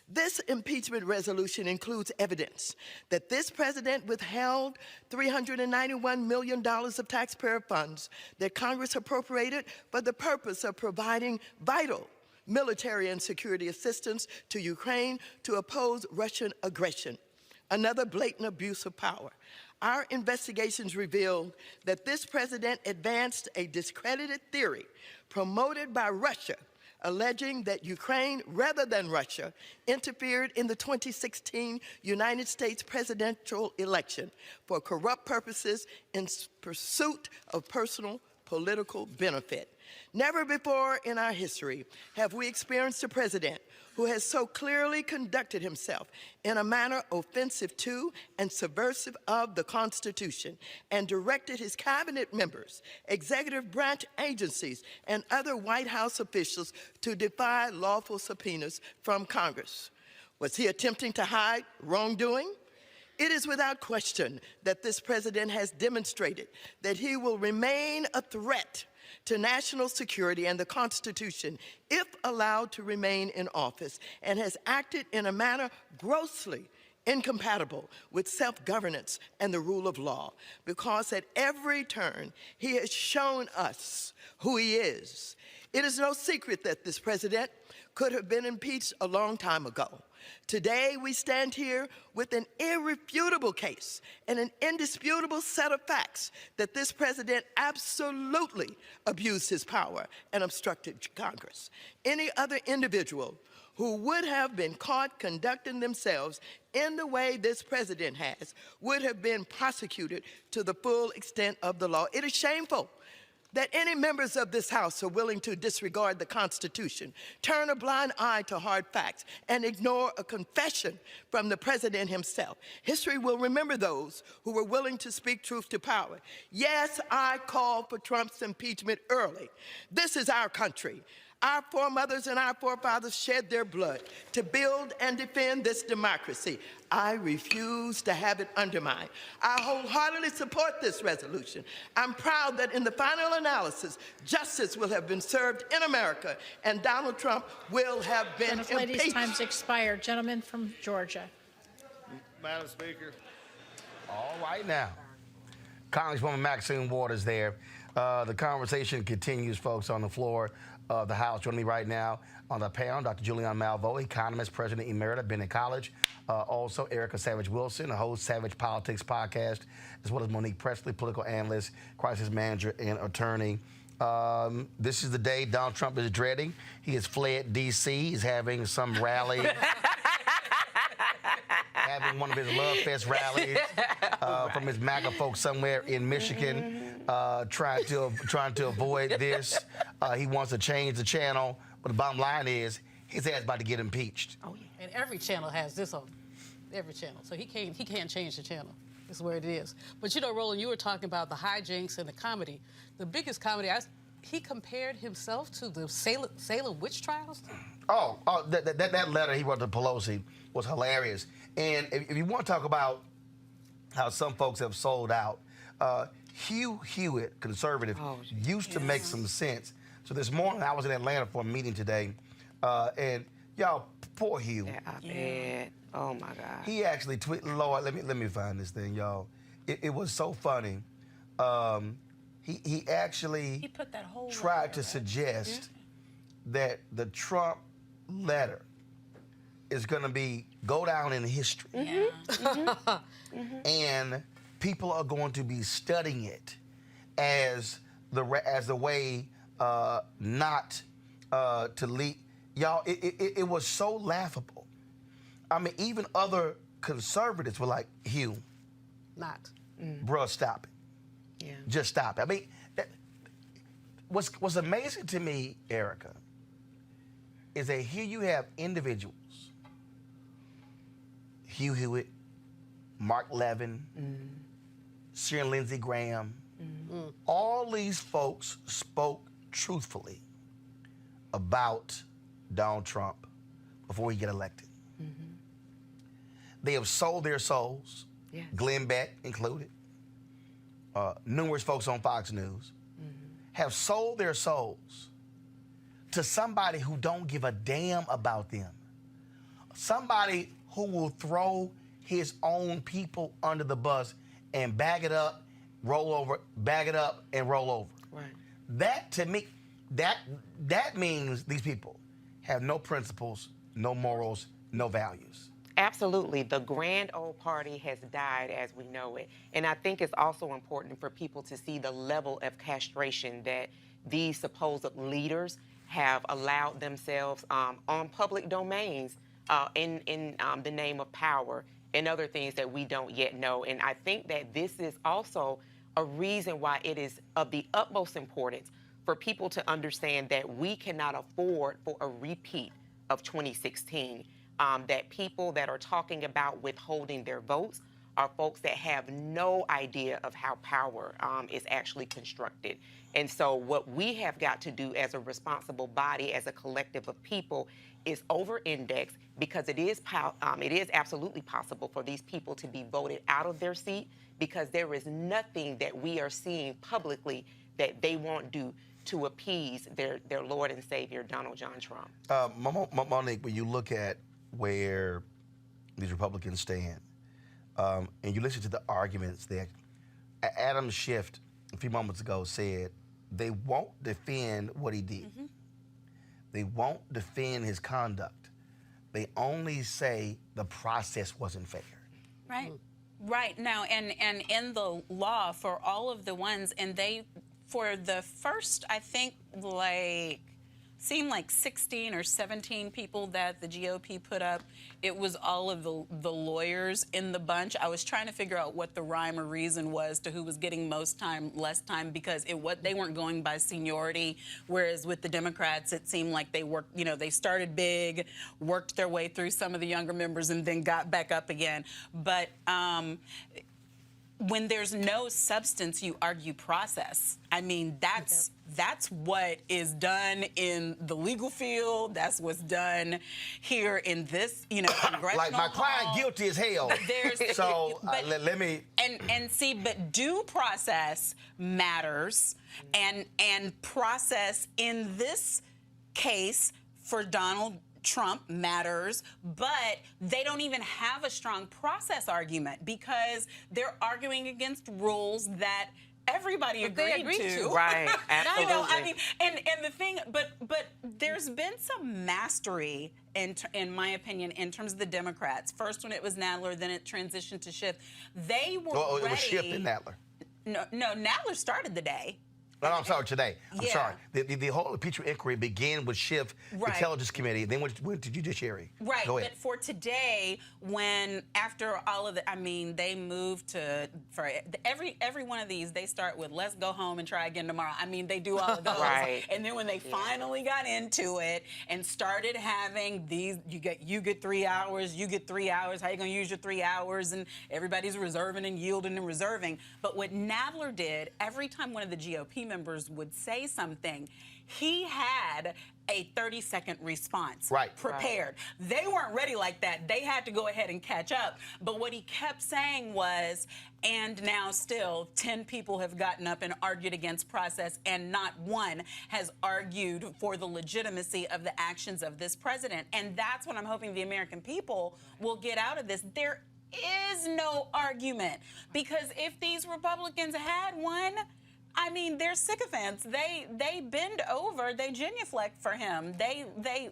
This impeachment resolution includes evidence that this president withheld $391 million of taxpayer funds that Congress appropriated for the purpose of providing vital military and security assistance to Ukraine to oppose Russian aggression. Another blatant abuse of power. Our investigations revealed that this president advanced a discredited theory promoted by Russia alleging that Ukraine, rather than Russia, interfered in the 2016 United States presidential election for corrupt purposes in pursuit of personal political benefit. Never before in our history have we experienced a president who has so clearly conducted himself in a manner offensive to and subversive of the Constitution and directed his cabinet members, executive branch agencies, and other White House officials to defy lawful subpoenas from Congress. Was he attempting to hide wrongdoing? It is without question that this president has demonstrated that he will remain a threat to national security and the Constitution if allowed to remain in office, and has acted in a manner grossly incompatible with self-governance and the rule of law, because at every turn he has shown us who he is. It is no secret that this president could have been impeached a long time ago. Today, we stand here with an irrefutable case and an indisputable set of facts that this president absolutely abused his power and obstructed Congress. Any other individual who would have been caught conducting themselves in the way this president has would have been prosecuted to the full extent of the law. It is shameful that any members of this House are willing to disregard the Constitution, turn a blind eye to hard facts, and ignore a confession from the president himself. History will remember those who were willing to speak truth to power. Yes, I called for Trump's impeachment early. This is our country. Our foremothers and our forefathers shed their blood to build and defend this democracy. I refuse to have it undermined. I wholeheartedly support this resolution. I'm proud that in the final analysis, justice will have been served in America and Donald Trump will have been impeached. Ladies, time's expired. Gentleman from Georgia. Madam Speaker. All right now. Congresswoman Maxine Waters there. The conversation continues, folks, on the floor of the House. Joining me right now on the panel, Dr. Julianne Malveaux, economist, president emerita, Bennett College. Also, Erica Savage-Wilson, a host, Savage Politics podcast, as well as Monique Presley, political analyst, crisis manager, and attorney. This is the day Donald Trump is dreading. He has fled D.C. He's having some rally. Having one of his Love Fest rallies from his MAGA folks somewhere in Michigan, trying to avoid this. He wants to change the channel, but the bottom line is his ass about to get impeached. Oh, yeah. And every channel has this on every channel, so he can't change the channel. This is where it is. But you know, Roland, you were talking about the hijinks and the comedy. The biggest comedy, he compared himself to the Salem witch trials. That letter he wrote to Pelosi was hilarious. And if you want to talk about how some folks have sold out, Hugh Hewitt, conservative, used to make some sense. So this morning I was in Atlanta for a meeting today, and y'all, poor Hugh. Oh my God. He actually tweeted, Lord, let me find this thing, y'all. It was so funny. He actually put that whole tried to suggest that the Trump letter is going to go down in history. And people are going to be studying it as the way not to lead. Y'all, it was so laughable. I mean, even other conservatives were like, Hugh, bruh, stop it. Yeah. Just stop it. I mean, what's amazing to me, Erica, is that here you have individuals, Hugh Hewitt, Mark Levin, Sir Lindsey Graham, all these folks spoke truthfully about Donald Trump before he got elected. They have sold their souls, Glenn Beck included, numerous folks on Fox News, have sold their souls to somebody who don't give a damn about them. Somebody who will throw his own people under the bus and bag it up, roll over, bag it up, and roll over. Right. That, to me, that means these people have no principles, no morals, no values. Absolutely. The grand old party has died as we know it. And I think it's also important for people to see the level of castration that these supposed leaders have allowed themselves on public domains in the name of power and other things that we don't yet know. And I think that this is also a reason why it is of the utmost importance for people to understand that we cannot afford for a repeat of 2016. That people that are talking about withholding their votes are folks that have no idea of how power is actually constructed. And so what we have got to do as a responsible body, as a collective of people, is over-index, because it is absolutely possible for these people to be voted out of their seat, because there is nothing that we are seeing publicly that they won't do to appease their Lord and Savior, Donald John Trump. Monique, when you look at where these Republicans stand, and you listen to the arguments that Adam Schiff a few moments ago said, they won't defend what he did. Mm-hmm. They won't defend his conduct. They only say the process wasn't fair. Right. Right. Now, and in the law for all of the ones, and they, for the first, I think, seemed like 16 or 17 people that the GOP put up, it was all of the lawyers in the bunch. I was trying to figure out what the rhyme or reason was to who was getting most time, less time, because they weren't going by seniority, whereas with the Democrats, it seemed like they worked, they started big, worked their way through some of the younger members, and then got back up again. But when there's no substance, you argue process. I mean, that's what is done in the legal field. That's what's done here in this, congressional like my client hall. guilty as hell. So let me and see, but due process matters, and process in this case for Donald Trump matters, but they don't even have a strong process argument, because they're arguing against rules that everybody agreed to. Right, absolutely. I mean, and the thing, but there's been some mastery, in my opinion, in terms of the Democrats. First, when it was Nadler, then it transitioned to Schiff. They were ready. It was Schiff and Nadler. No, Nadler started the day. No, I'm sorry, today. I'm Yeah. sorry. The whole impeachment inquiry began with Schiff, Right. Intelligence Committee, then went to Judiciary. Right, Go ahead. but for today, when after all of they moved to, for every one of these, they start with, let's go home and try again tomorrow. I mean, they do all of those. Right. And then when they finally got into it and started having these, you get 3 hours, you get 3 hours, how you gonna use your 3 hours? And everybody's reserving and yielding and reserving. But what Nadler did, every time one of the GOP members would say something, he had a 30-second response prepared. Right. They weren't ready like that. They had to go ahead and catch up. But what he kept saying was, and now still 10 people have gotten up and argued against process, and not one has argued for the legitimacy of the actions of this president. And that's what I'm hoping the American people will get out of this. There is no argument, because if these Republicans had one, I mean, they're sycophants. They bend over, they genuflect for him. They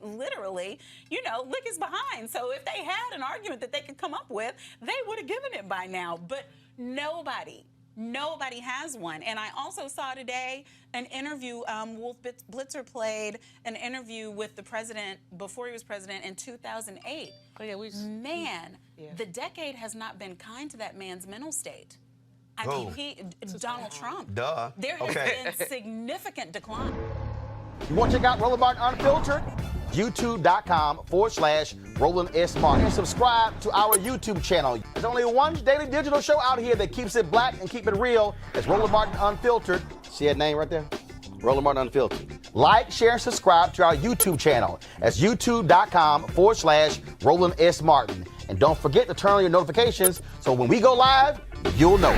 literally, lick his behind. So if they had an argument that they could come up with, they would have given it by now. But nobody has one. And I also saw today an interview, Wolf Blitzer played an interview with the president before he was president in 2008. Oh, yeah, The decade has not been kind to that man's mental state. I mean, Donald Trump. Duh. There has been significant decline. You want to check out Roland Martin Unfiltered? YouTube.com/Roland S. Martin. And subscribe to our YouTube channel. There's only one daily digital show out here that keeps it black and keep it real. It's Roland Martin Unfiltered. See that name right there? Roland Martin Unfiltered. Like, share, and subscribe to our YouTube channel. That's YouTube.com/Roland S. Martin. And don't forget to turn on your notifications so when we go live, you'll know.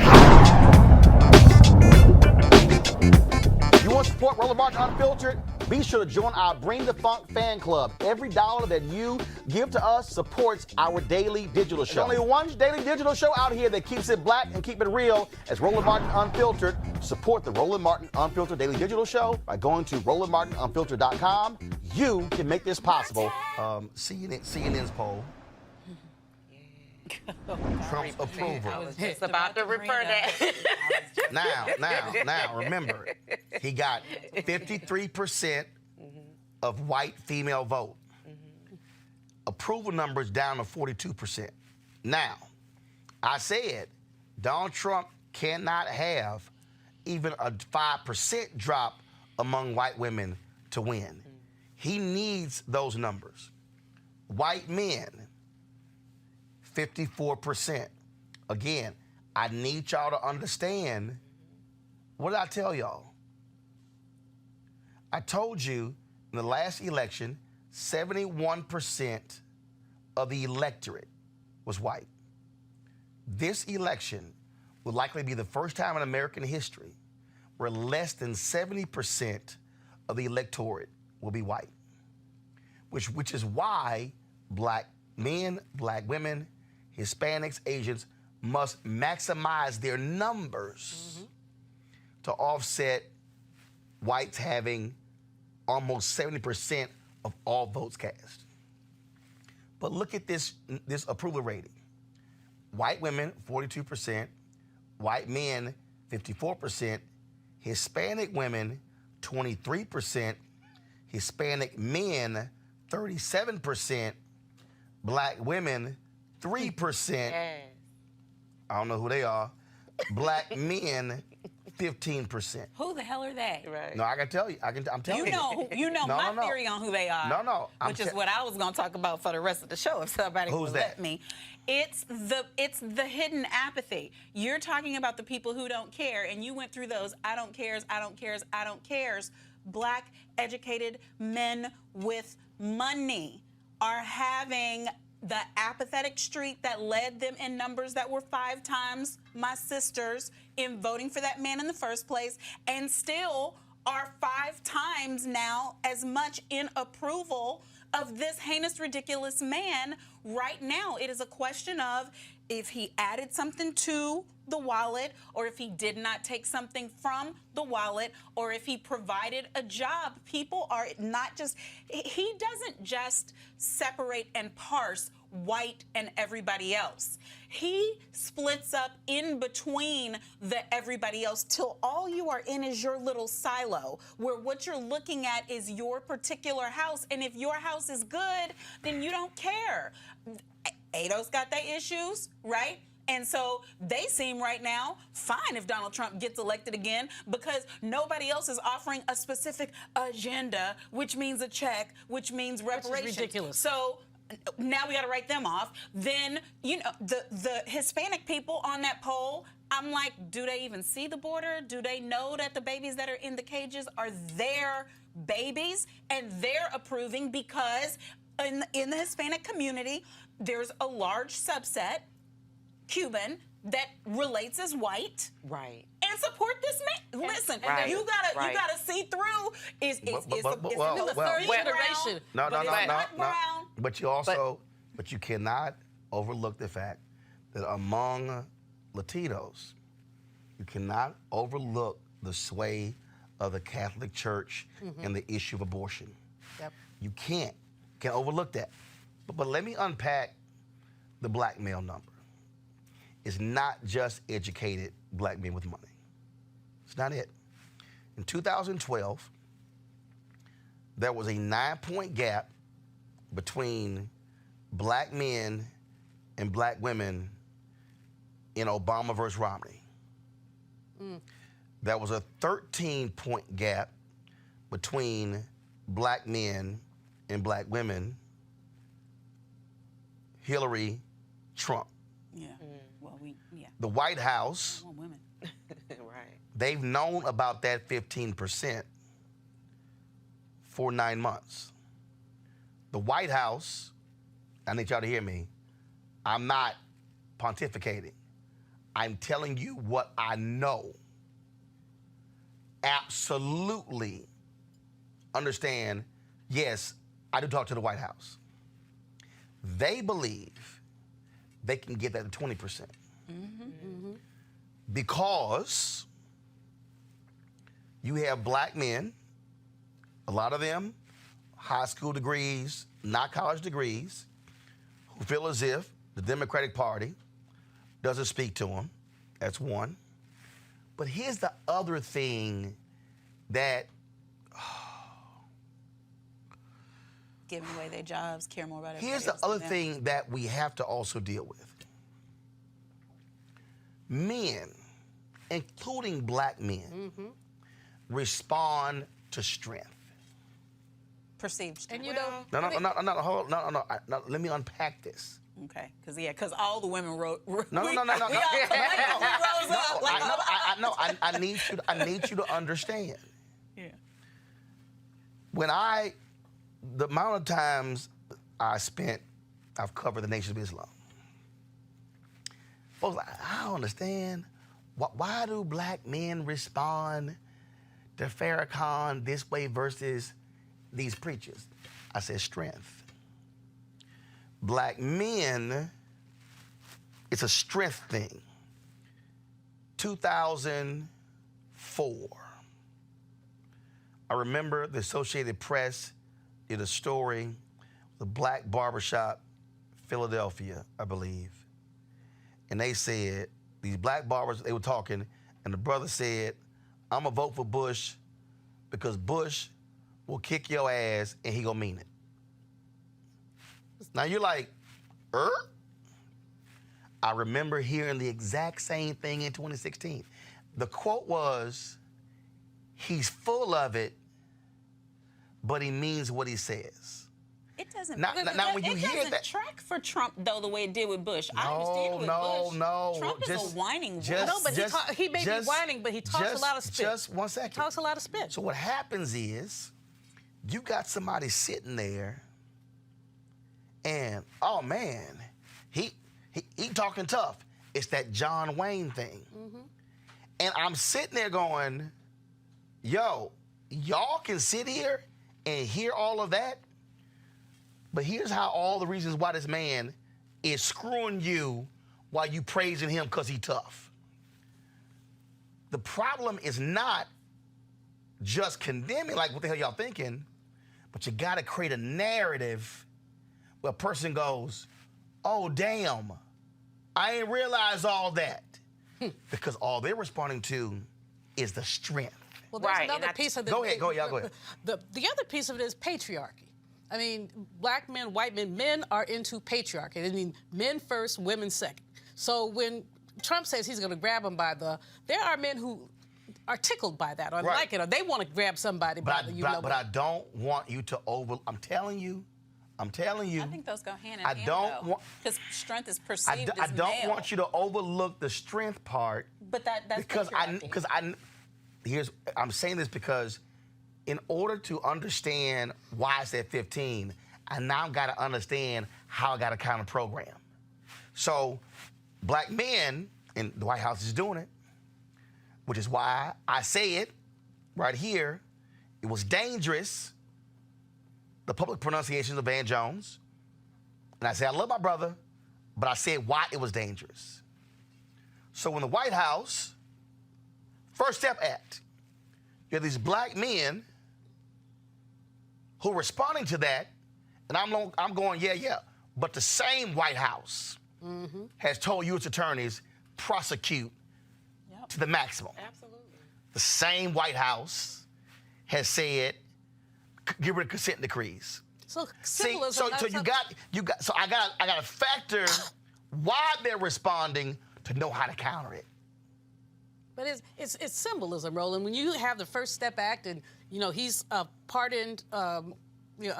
You want to support Roland Martin Unfiltered? Be sure to join our Bring the Funk fan club. Every dollar that you give to us supports our daily digital show. There's only one daily digital show out here that keeps it black and keep it real. It's Roland Martin Unfiltered. Support the Roland Martin Unfiltered daily digital show by going to RolandMartinUnfiltered.com. You can make this possible. CNN's poll. Trump's approval. I was just about to refer that. Now, remember, he got 53% of white female vote. Approval numbers down to 42%. Now, I said Donald Trump cannot have even a 5% drop among white women to win. He needs those numbers. White men, 54%. Again, I need y'all to understand, what did I tell y'all? I told you in the last election, 71% of the electorate was white. This election will likely be the first time in American history where less than 70% of the electorate will be white, which is why black men, black women, Hispanics, Asians must maximize their numbers to offset whites having almost 70% of all votes cast. But look at this approval rating. White women, 42%, white men, 54%, Hispanic women, 23%, Hispanic men, 37%, black women, 3%. I don't know who they are. Black men, 15%. Who the hell are they? Right. No, I can tell you. I'm telling you. You know No, my no, no. theory on who they are. No. Which is what I was going to talk about for the rest of the show if somebody Who's would that? let me. It's the hidden apathy. You're talking about the people who don't care, and you went through those I don't cares, I don't cares, I don't cares. Black, educated men with money are having the apathetic streak that led them in numbers that were 5 times my sister's in voting for that man in the first place, and still are 5 times now as much in approval of this heinous, ridiculous man right now. It is a question of if he added something to the wallet, or if he did not take something from the wallet, or if he provided a job. People are not just, he doesn't just separate and parse white and everybody else. He splits up in between the everybody else till all you are in is your little silo, where what you're looking at is your particular house. And if your house is good, then you don't care. ADO's got their issues, right? And so they seem right now fine if Donald Trump gets elected again, because nobody else is offering a specific agenda, which means a check, which means reparations. Which is ridiculous. So now we got to write them off. Then, you know, the Hispanic people on that poll, I'm like, do they even see the border? Do they know that the babies that are in the cages are their babies? And they're approving because in the Hispanic community, there's a large subset, Cuban, that relates as white. Right. And support this man. Listen, Right. you gotta see through. It's in the third generation. No. brown. But you also, but you cannot overlook the fact that among Latinos, you cannot overlook the sway of the Catholic Church and the issue of abortion. Yep. You can't overlook that. But let me unpack the black male number. It's not just educated black men with money. It's not it. In 2012, there was a 9-point gap between black men and black women in Obama versus Romney. There was a 13-point gap between black men and black women, Hillary, Trump. Yeah. Well, The White House, I want women. Right. they've known about that 15% for 9 months. The White House, I need y'all to hear me, I'm not pontificating. I'm telling you what I know. Absolutely understand, yes, I do talk to the White House. They believe they can get that to 20%. Because you have black men, a lot of them high school degrees, not college degrees, who feel as if the Democratic Party doesn't speak to them. That's one. But here's the other thing that giving away their jobs, care more about everybody Here's the else than other them. thing that we have to also deal with. Men, including black men, respond to strength. Perceived strength. And you know, No, let me unpack this. Okay, because all the women wrote. No. We all collectively rose up. Like, I need you to understand. Yeah. When the amount of times I've covered the Nation of Islam. Folks, I don't understand. Why do black men respond to Farrakhan this way versus these preachers? I said strength. Black men, it's a strength thing. 2004. I remember the Associated Press did a story, the black barbershop, Philadelphia, I believe. And they said, these black barbers, they were talking, and the brother said, I'm gonna vote for Bush because Bush will kick your ass and he gonna mean it. Now you're like, I remember hearing the exact same thing in 2016. The quote was, he's full of it, but he means what he says. It doesn't. Now when you hear that, track for Trump though the way it did with Bush. I understand with Bush. No. Trump is a whining voice. No, but he may be whining, but he talks a lot of spit. Just 1 second. He talks a lot of spit. So what happens is, you got somebody sitting there, and oh man, he talking tough. It's that John Wayne thing. And I'm sitting there going, yo, y'all can sit here and hear all of that, but here's how all the reasons why this man is screwing you while you praising him because he tough. The problem is not just condemning, like what the hell y'all thinking, but you gotta create a narrative where a person goes, oh damn, I ain't realized all that. Because all they're responding to is the strength. Well, there's another piece of it. Go ahead, y'all go ahead. The other piece of it is patriarchy. I mean, black men, white men are into patriarchy. I mean, men first, women second. So when Trump says he's going to grab them there are men who are tickled by that or like it, or they want to grab somebody by the But I don't want you to I'm telling you. I think those go hand in hand. Because strength is perceived as I don't male. want you to overlook the strength part. But that's I'm saying this because in order to understand why I said 15, I now got to understand how I got to counter program. So black men, and the White House is doing it, which is why I say it right here. It was dangerous, the public pronunciations of Van Jones. And I say, I love my brother, but I said why it was dangerous. So when the White House, First Step Act, you have these black men who are responding to that, and I'm going, yeah. But the same White House has told U.S. attorneys prosecute to the maximum. Absolutely. The same White House has said get rid of consent decrees. So so you got. So I got to factor why they're responding to know how to counter it. But it's symbolism, Roland. When you have the First Step Act, and he's pardoned a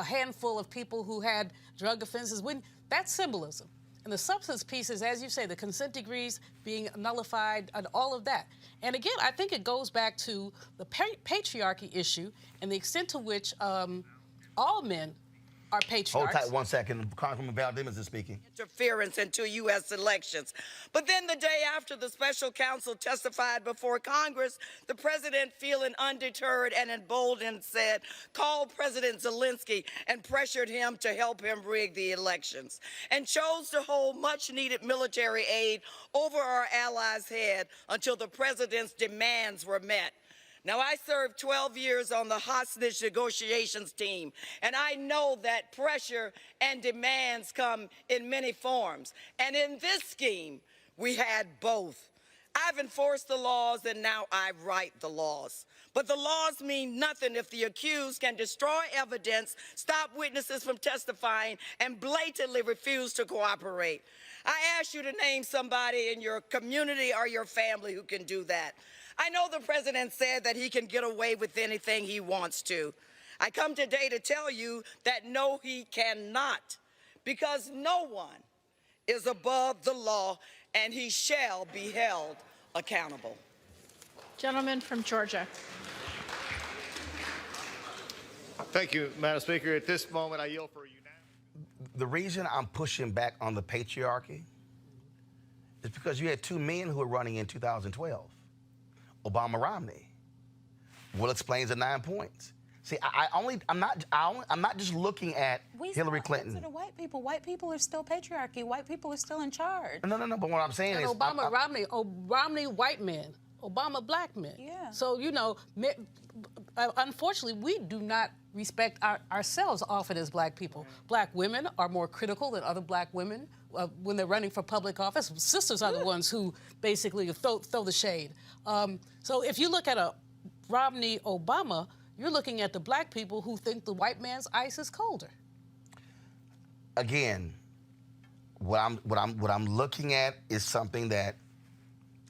handful of people who had drug offenses, that's symbolism. And the substance piece is, as you say, the consent decrees being nullified and all of that. And again, I think it goes back to the patriarchy issue and the extent to which all men are patriarchs. Hold tight 1 second. Congressman Valdez is speaking. Interference into U.S. elections. But then the day after the special counsel testified before Congress, the president, feeling undeterred and emboldened, said, called President Zelensky and pressured him to help him rig the elections, and chose to hold much-needed military aid over our allies' head until the president's demands were met. Now, I served 12 years on the hostage negotiations team, and I know that pressure and demands come in many forms. And in this scheme, we had both. I've enforced the laws and now I write the laws. But the laws mean nothing if the accused can destroy evidence, stop witnesses from testifying, and blatantly refuse to cooperate. I ask you to name somebody in your community or your family who can do that. I know the president said that he can get away with anything he wants to. I come today to tell you that no, he cannot, because no one is above the law, and he shall be held accountable. Gentleman from Georgia. Thank you, Madam Speaker. At this moment, I yield for unanimous. The reason I'm pushing back on the patriarchy is because you had two men who were running in 2012, Obama, Romney. Will explains the 9 points. See, I'm not just looking at Hillary Clinton. To the white people. White people are still patriarchy. White people are still in charge. No. But what I'm saying is, Obama, Romney, white men. Obama, black men. Yeah. So unfortunately, we do not respect ourselves often as black people. Black women are more critical than other black women when they're running for public office. Sisters are the ones who basically throw the shade. So if you look at a Romney, Obama, you're looking at the black people who think the white man's ice is colder. Again, what I'm looking at is something that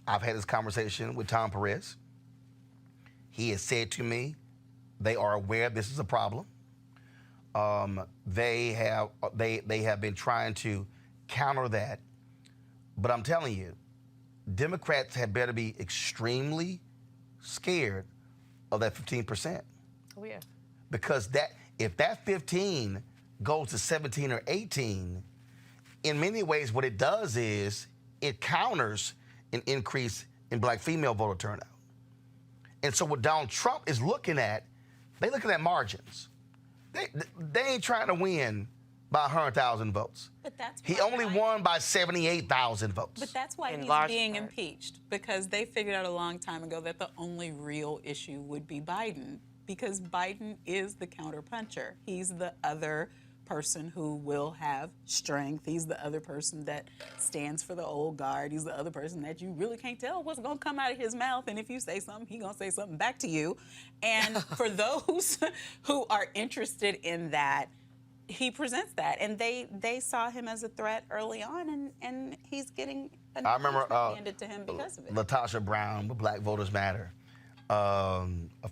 I've had this conversation with Tom Perez. He has said to me, they are aware this is a problem. They have been trying to counter that, but I'm telling you, Democrats had better be extremely scared of that 15%. Oh yeah. Because if that 15 goes to 17 or 18, in many ways what it does is it counters an increase in black female voter turnout. And so what Donald Trump is looking at, they're looking at margins. They ain't trying to win by 100,000 votes. But that's he only won by 78,000 votes. But that's why he's being impeached, because they figured out a long time ago that the only real issue would be Biden, because Biden is the counterpuncher. He's the other person who will have strength. He's the other person that stands for the old guard. He's the other person that you really can't tell what's going to come out of his mouth. And if you say something, he's going to say something back to you. And for those who are interested in that, he presents that. And they saw him as a threat early on, and he's getting I remember handed to him because of it. Latasha Brown with Black Voters Matter. A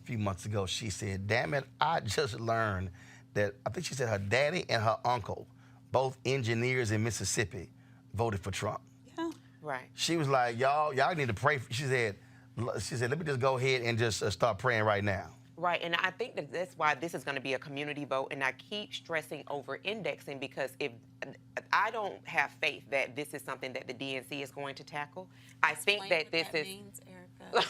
few months ago, she said, damn it, I just learned that, I think she said her daddy and her uncle, both engineers in Mississippi, voted for Trump. Yeah. Right. She was like, y'all need to pray. She said, let me just go ahead and just start praying right now. Right, and I think that's why this is going to be a community vote, and I keep stressing over-indexing, because if I don't have faith that this is something that the DNC is going to tackle. I think that this is... means, Erica.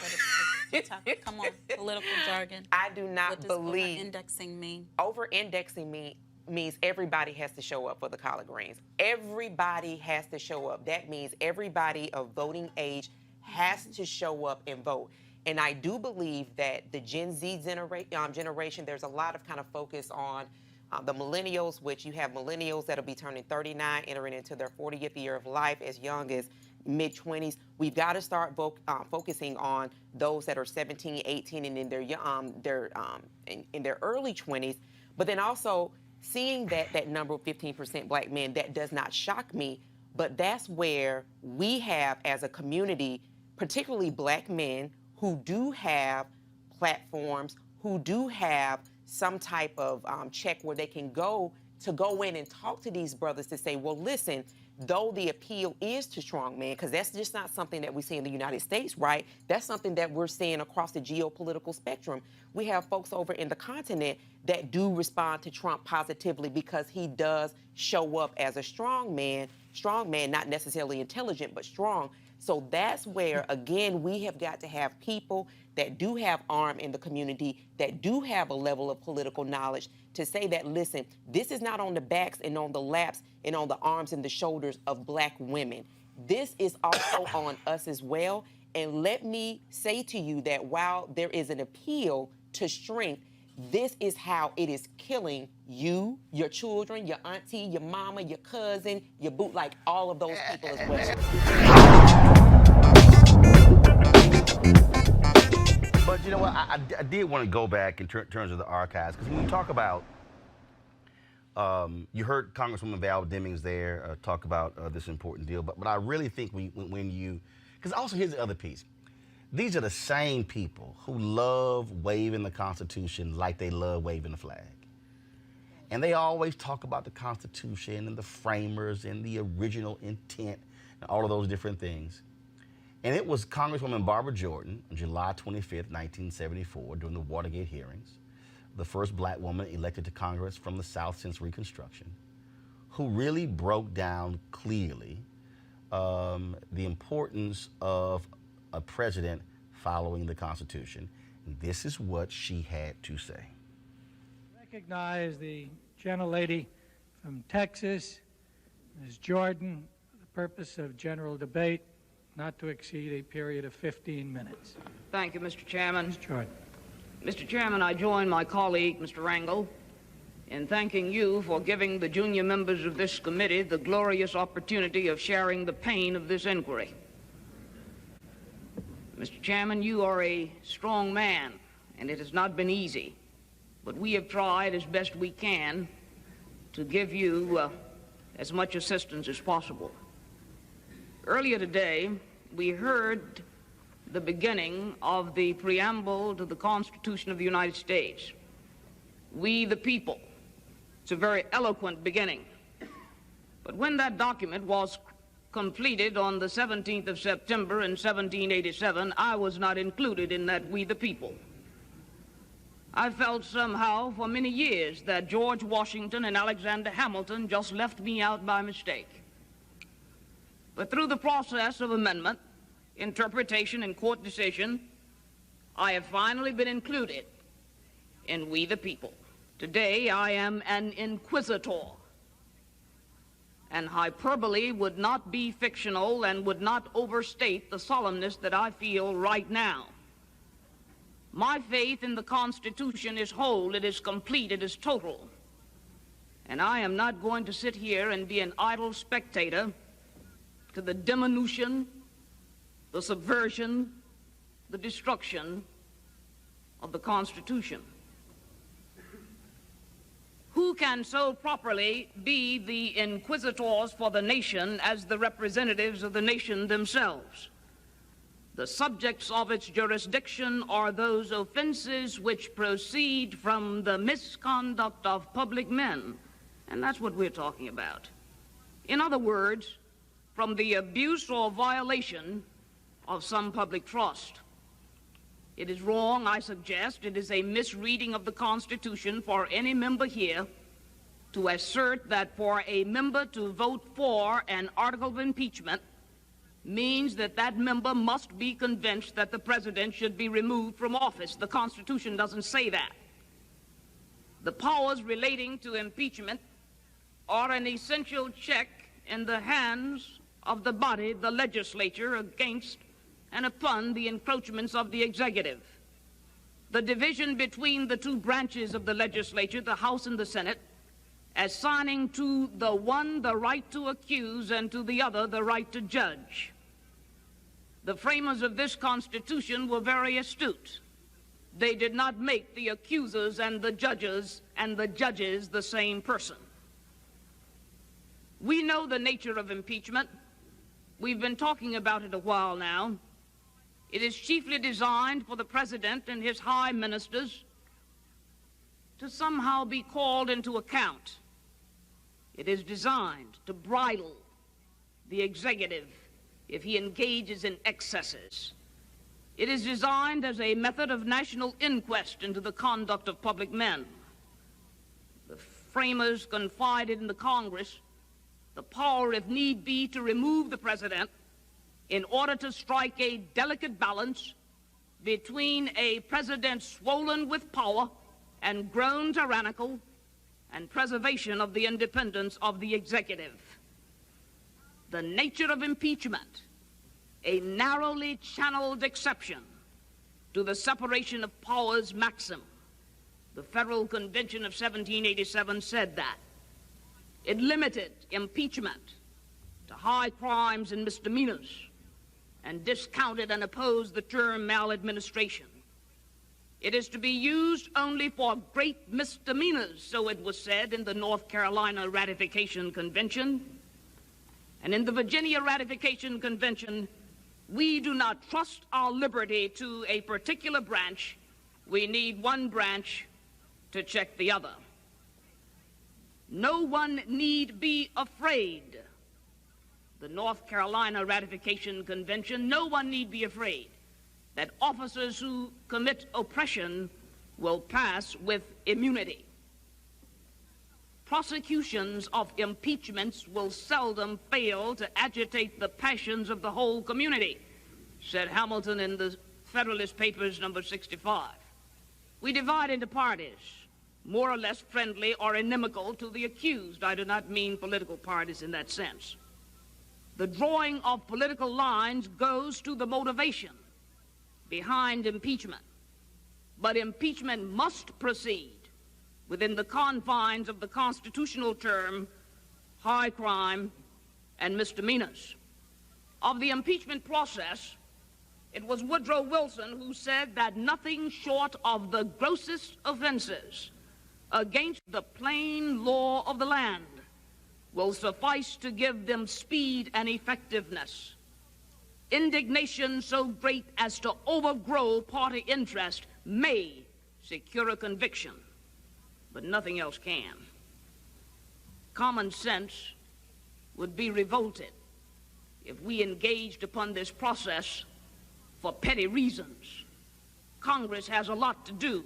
Come on, political jargon. I do not believe... Over-indexing mean? Over-indexing means everybody has to show up for the collard greens. Everybody has to show up. That means everybody of voting age has to show up and vote. And I do believe that the Gen Z generation, there's a lot of kind of focus on the millennials, which you have millennials that'll be turning 39, entering into their 40th year of life as young as mid-20s. We've got to start focusing on those that are 17, 18, and in their early 20s. But then also seeing that number of 15% black men, that does not shock me. But that's where we have, as a community, particularly black men, who do have platforms, who do have some type of check where they can go in and talk to these brothers to say, well, listen, though the appeal is to strong men, because that's just not something that we see in the United States, right? That's something that we're seeing across the geopolitical spectrum. We have folks over in the continent that do respond to Trump positively because he does show up as a strong man, not necessarily intelligent, but strong. So that's where, again, we have got to have people that do have arm in the community, that do have a level of political knowledge to say that, listen, this is not on the backs and on the laps and on the arms and the shoulders of black women. This is also on us as well. And let me say to you that while there is an appeal to strength, this is how it is killing you, your children, your auntie, your mama, your cousin, your boot, like all of those people as well. But you know what? I did want to go back in terms of the archives, because when you talk about, you heard Congresswoman Val Demings there talk about this important deal, but I really think when you, because also here's the other piece. These are the same people who love waving the Constitution like they love waving the flag. And they always talk about the Constitution and the framers and the original intent and all of those different things. And it was Congresswoman Barbara Jordan on July 25th, 1974, during the Watergate hearings, the first black woman elected to Congress from the South since Reconstruction, who really broke down clearly the importance of a president following the Constitution. And this is what she had to say. Recognize the gentlelady from Texas, Ms. Jordan, for the purpose of general debate, not to exceed a period of 15 minutes. Thank you, Mr. Chairman. Ms. Jordan. Mr. Chairman, I join my colleague, Mr. Rangel, in thanking you for giving the junior members of this committee the glorious opportunity of sharing the pain of this inquiry. Mr. Chairman, you are a strong man, and it has not been easy, but we have tried as best we can to give you as much assistance as possible. Earlier today, we heard the beginning of the preamble to the Constitution of the United States. We the people. It's a very eloquent beginning. But when that document was completed on the 17th of September in 1787, I was not included in that we the people. I felt somehow for many years that George Washington and Alexander Hamilton just left me out by mistake. But through the process of amendment, interpretation, and court decision, I have finally been included in we the people. Today, I am an inquisitor, and hyperbole would not be fictional and would not overstate the solemnness that I feel right now. My faith in the Constitution is whole, it is complete, it is total. And I am not going to sit here and be an idle spectator to the diminution, the subversion, the destruction of the Constitution. Who can so properly be the inquisitors for the nation as the representatives of the nation themselves? The subjects of its jurisdiction are those offenses which proceed from the misconduct of public men, and that's what we're talking about. In other words, from the abuse or violation of some public trust. It is wrong, I suggest, it is a misreading of the Constitution for any member here to assert that for a member to vote for an article of impeachment means that that member must be convinced that the president should be removed from office. The Constitution doesn't say that. The powers relating to impeachment are an essential check in the hands of the body, the legislature, against and upon the encroachments of the executive. The division between the two branches of the legislature, the House and the Senate, assigning to the one the right to accuse and to the other the right to judge. The framers of this Constitution were very astute. They did not make the accusers and the judges the same person. We know the nature of impeachment. We've been talking about it a while now. It is chiefly designed for the president and his high ministers to somehow be called into account. It is designed to bridle the executive if he engages in excesses. It is designed as a method of national inquest into the conduct of public men. The framers confided in the Congress the power, if need be, to remove the president in order to strike a delicate balance between a president swollen with power and grown tyrannical and preservation of the independence of the executive. The nature of impeachment, a narrowly channeled exception to the separation of powers maxim. The Federal Convention of 1787 said that. It limited impeachment to high crimes and misdemeanors and discounted and opposed the term maladministration. It is to be used only for great misdemeanors, so it was said in the North Carolina Ratification Convention. And in the Virginia Ratification Convention, we do not trust our liberty to a particular branch. We need one branch to check the other. No one need be afraid. The North Carolina Ratification Convention, no one need be afraid that officers who commit oppression will pass with immunity. Prosecutions of impeachments will seldom fail to agitate the passions of the whole community, said Hamilton in the Federalist Papers number 65. We divide into parties, more or less friendly or inimical to the accused. I do not mean political parties in that sense. The drawing of political lines goes to the motivation behind impeachment. But impeachment must proceed within the confines of the constitutional term high crime and misdemeanors. Of the impeachment process, it was Woodrow Wilson who said that nothing short of the grossest offenses against the plain law of the land will suffice to give them speed and effectiveness. Indignation so great as to overgrow party interest may secure a conviction, but nothing else can. Common sense would be revolted if we engaged upon this process for petty reasons. Congress has a lot to do.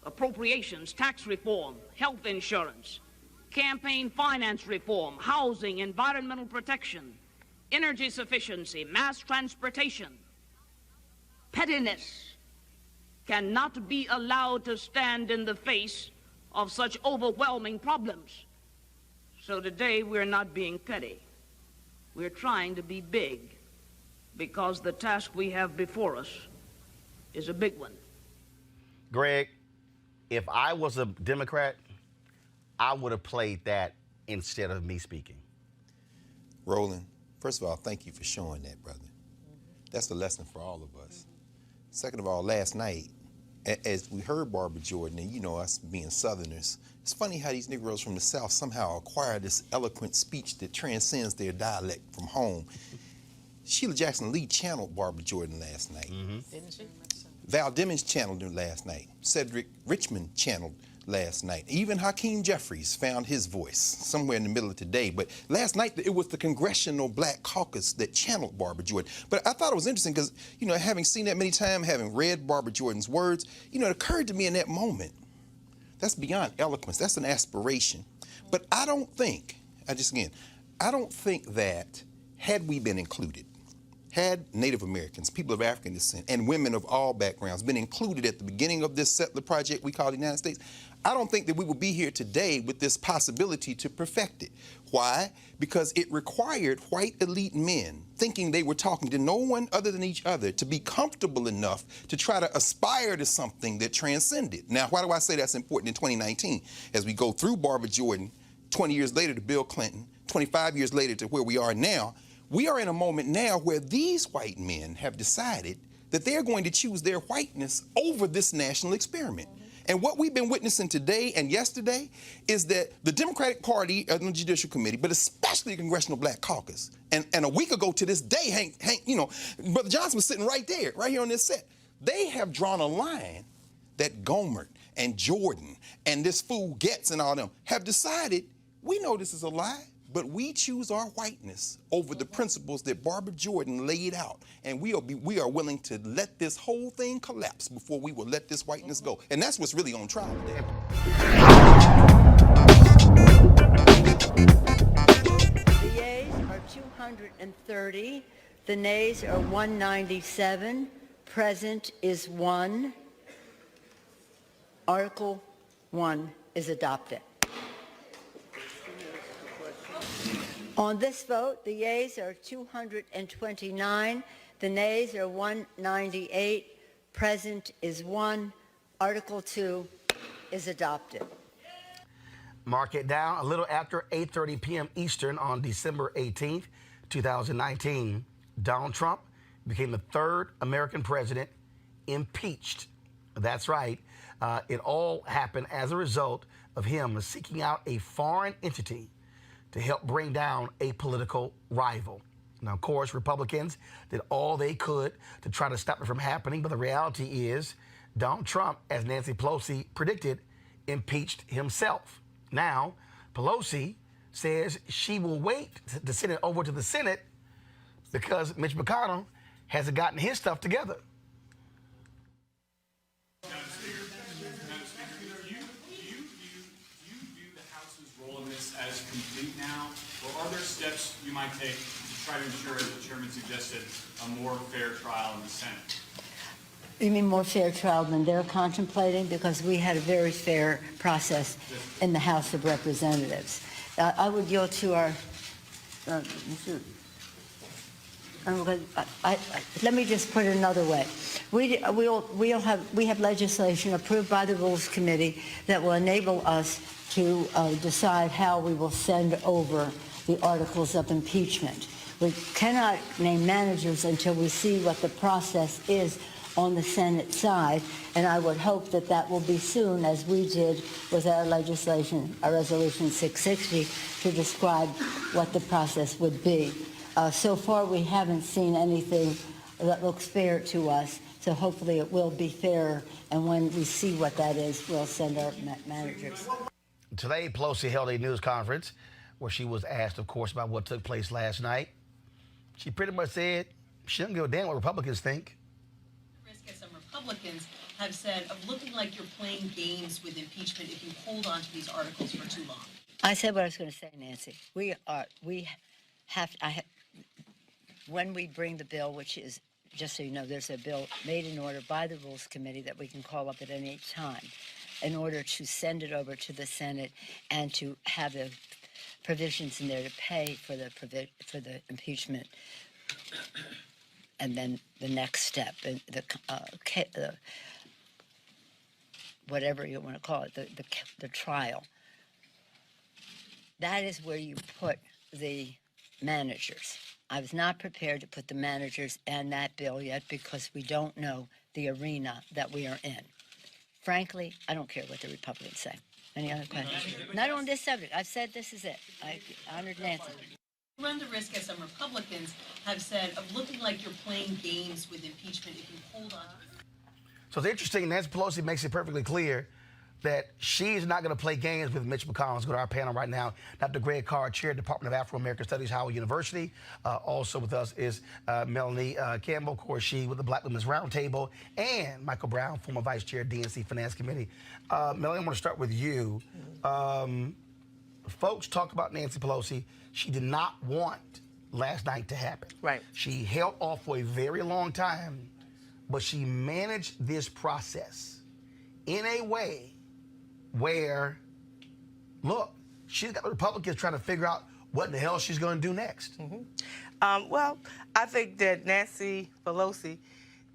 Appropriations, tax reform, health insurance, campaign finance reform, housing, environmental protection, energy sufficiency, mass transportation. Pettiness cannot be allowed to stand in the face of such overwhelming problems. So today we're not being petty. We're trying to be big because the task we have before us is a big one. Greg, if I was a Democrat, I would have played that instead of me speaking. Roland, first of all, thank you for showing that, brother. That's a lesson for all of us. Second of all, last night, as we heard Barbara Jordan, and you know us being Southerners, it's funny how these Negroes from the South somehow acquire this eloquent speech that transcends their dialect from home. Sheila Jackson Lee channeled Barbara Jordan last night. Didn't she? Val Demings channeled her last night. Cedric Richmond channeled last night. Even Hakeem Jeffries found his voice somewhere in the middle of today. But last night, it was the Congressional Black Caucus that channeled Barbara Jordan. But I thought it was interesting because, you know, having seen that many times, having read Barbara Jordan's words, you know, it occurred to me in that moment, that's beyond eloquence. That's an aspiration. But I don't think that had we been included, had Native Americans, people of African descent, and women of all backgrounds been included at the beginning of this settler project we call the United States, I don't think that we would be here today with this possibility to perfect it. Why? Because it required white elite men thinking they were talking to no one other than each other to be comfortable enough to try to aspire to something that transcended. Now, why do I say that's important in 2019? As we go through Barbara Jordan, 20 years later to Bill Clinton, 25 years later to where we are now, we are in a moment now where these white men have decided that they're going to choose their whiteness over this national experiment. And what we've been witnessing today and yesterday is that the Democratic Party and the Judicial Committee, but especially the Congressional Black Caucus, and a week ago to this day, Hank, you know, Brother Johnson was sitting right there, right here on this set. They have drawn a line that Gohmert and Jordan and this fool Getz and all them have decided, we know this is a lie, but we choose our whiteness over the principles that Barbara Jordan laid out. And we are willing to let this whole thing collapse before we will let this whiteness go. And that's what's really on trial today. The yeas are 230. The nays are 197. Present is 1. Article 1 is adopted. On this vote, the yeas are 229, the nays are 198, present is 1. Article 2 is adopted. Mark it down. A little after 8:30 p.m. Eastern on December 18th, 2019, Donald Trump became the third American president impeached That's right. It all happened as a result of him seeking out a foreign entity to help bring down a political rival. Now, of course, Republicans did all they could to try to stop it from happening, but the reality is Donald Trump, as Nancy Pelosi predicted, impeached himself. Now, Pelosi says she will wait to send it over to the Senate because Mitch McConnell hasn't gotten his stuff together. Madam Speaker, do you view the House's role in this as complete now, or are there steps you might take to try to ensure, as the chairman suggested, a more fair trial in the Senate? You mean more fair trial than they're contemplating? Because we had a very fair process in the House of Representatives. I would yield to our. Let me just put it another way. We have legislation approved by the Rules Committee that will enable us to decide how we will send over the articles of impeachment. We cannot name managers until we see what the process is on the Senate side, and I would hope that that will be soon, as we did with our legislation, our Resolution 660, to describe what the process would be. So far, we haven't seen anything that looks fair to us, so hopefully it will be fair, and when we see what that is, we'll send our managers. Today, Pelosi held a news conference where she was asked, of course, about what took place last night. She pretty much said she doesn't give a damn what Republicans think. As some Republicans have said, of looking like you're playing games with impeachment if you hold on to these articles for too long. I said what I was going to say, Nancy. When we bring the bill, which is, just so you know, there's a bill made in order by the Rules Committee that we can call up at any time in order to send it over to the Senate and to have the provisions in there to pay for the impeachment. And then the next step, the whatever you want to call it, the trial. That is where you put the managers. I was not prepared to put the managers in that bill yet because we don't know the arena that we are in. Frankly, I don't care what the Republicans say. Any other questions? Not on this subject. I've said this is it. I honored Nancy. Run the risk, as some Republicans have said, of looking like you're playing games with impeachment if you hold on. So it's interesting, Nancy Pelosi makes it perfectly clear that she's not going to play games with Mitch McConnell. Let's go to our panel right now. Dr. Greg Carr, Chair, Department of Afro-American Studies, Howard University. Also with us is Melanie Campbell, of course, she with the Black Women's Roundtable, and Michael Brown, former Vice Chair, DNC Finance Committee. Melanie, I want to start with you. Folks talk about Nancy Pelosi. She did not want last night to happen. Right. She held off for a very long time, but she managed this process in a way where, look, she's got the Republicans trying to figure out what the hell she's going to do next. Mm-hmm. Well, I think that Nancy Pelosi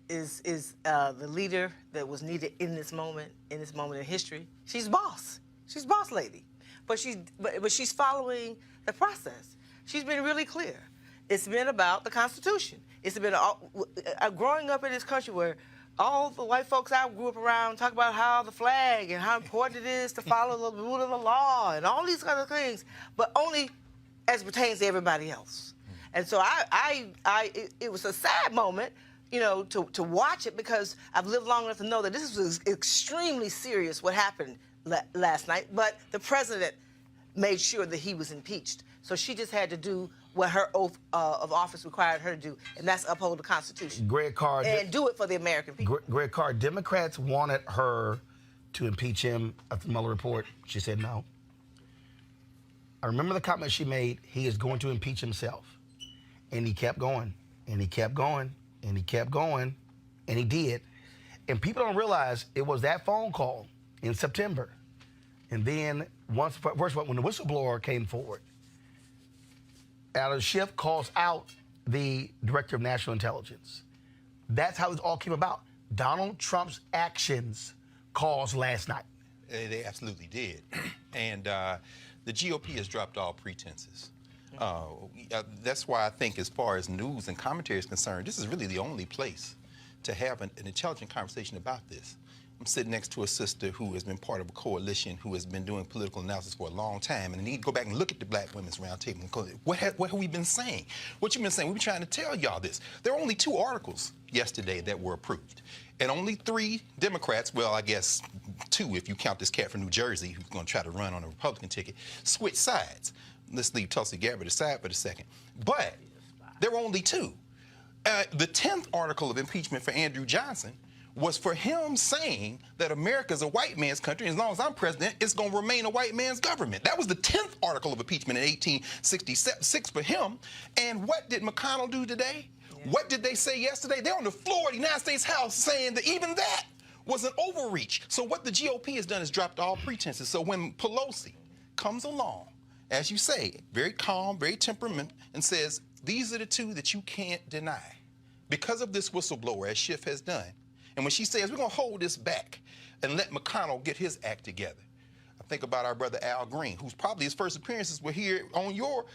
is the leader that was needed in this moment in history. She's boss. She's boss lady. But she's following the process. She's been really clear. It's been about the Constitution. It's been growing up in this country where all the white folks I grew up around talk about how the flag and how important it is to follow the rule of the law and all these other things, but only as it pertains to everybody else. And so it was a sad moment, you know, to watch it because I've lived long enough to know that this was extremely serious what happened last night, but the president made sure that he was impeached. So she just had to do what her oath of office required her to do, and that's uphold the Constitution. Greg Carr. And do it for the American people. Greg Carr, Democrats wanted her to impeach him after the Mueller report. She said no. I remember the comment she made, he is going to impeach himself. And he kept going, and he kept going, and he kept going, and he did. And people don't realize it was that phone call in September. And then first when the whistleblower came forward, Adam Schiff calls out the director of national intelligence. That's how it all came about. Donald Trump's actions caused last night. They absolutely did. And the GOP has dropped all pretenses. That's why I think as far as news and commentary is concerned, this is really the only place to have an intelligent conversation about this. I'm sitting next to a sister who has been part of a coalition who has been doing political analysis for a long time, and I need to go back and look at the Black Women's Roundtable. What have we been saying? What you've been saying? We've been trying to tell y'all this. There were only 2 articles yesterday that were approved, and only 3 Democrats, well, I guess 2 if you count this cat from New Jersey who's going to try to run on a Republican ticket, switched sides. Let's leave Tulsi Gabbard aside for a second. But there were only 2. The 10th article of impeachment for Andrew Johnson was for him saying that America's a white man's country, and as long as I'm president, it's going to remain a white man's government. That was the 10th article of impeachment in 1866 for him. And what did McConnell do today? Yeah. What did they say yesterday? They're on the floor of the United States House saying that even that was an overreach. So what the GOP has done is dropped all pretenses. So when Pelosi comes along, as you say, very calm, very temperament, and says, these are the 2 that you can't deny because of this whistleblower, as Schiff has done. And when she says, we're going to hold this back and let McConnell get his act together, I think about our brother Al Green, who's probably his first appearances were here on your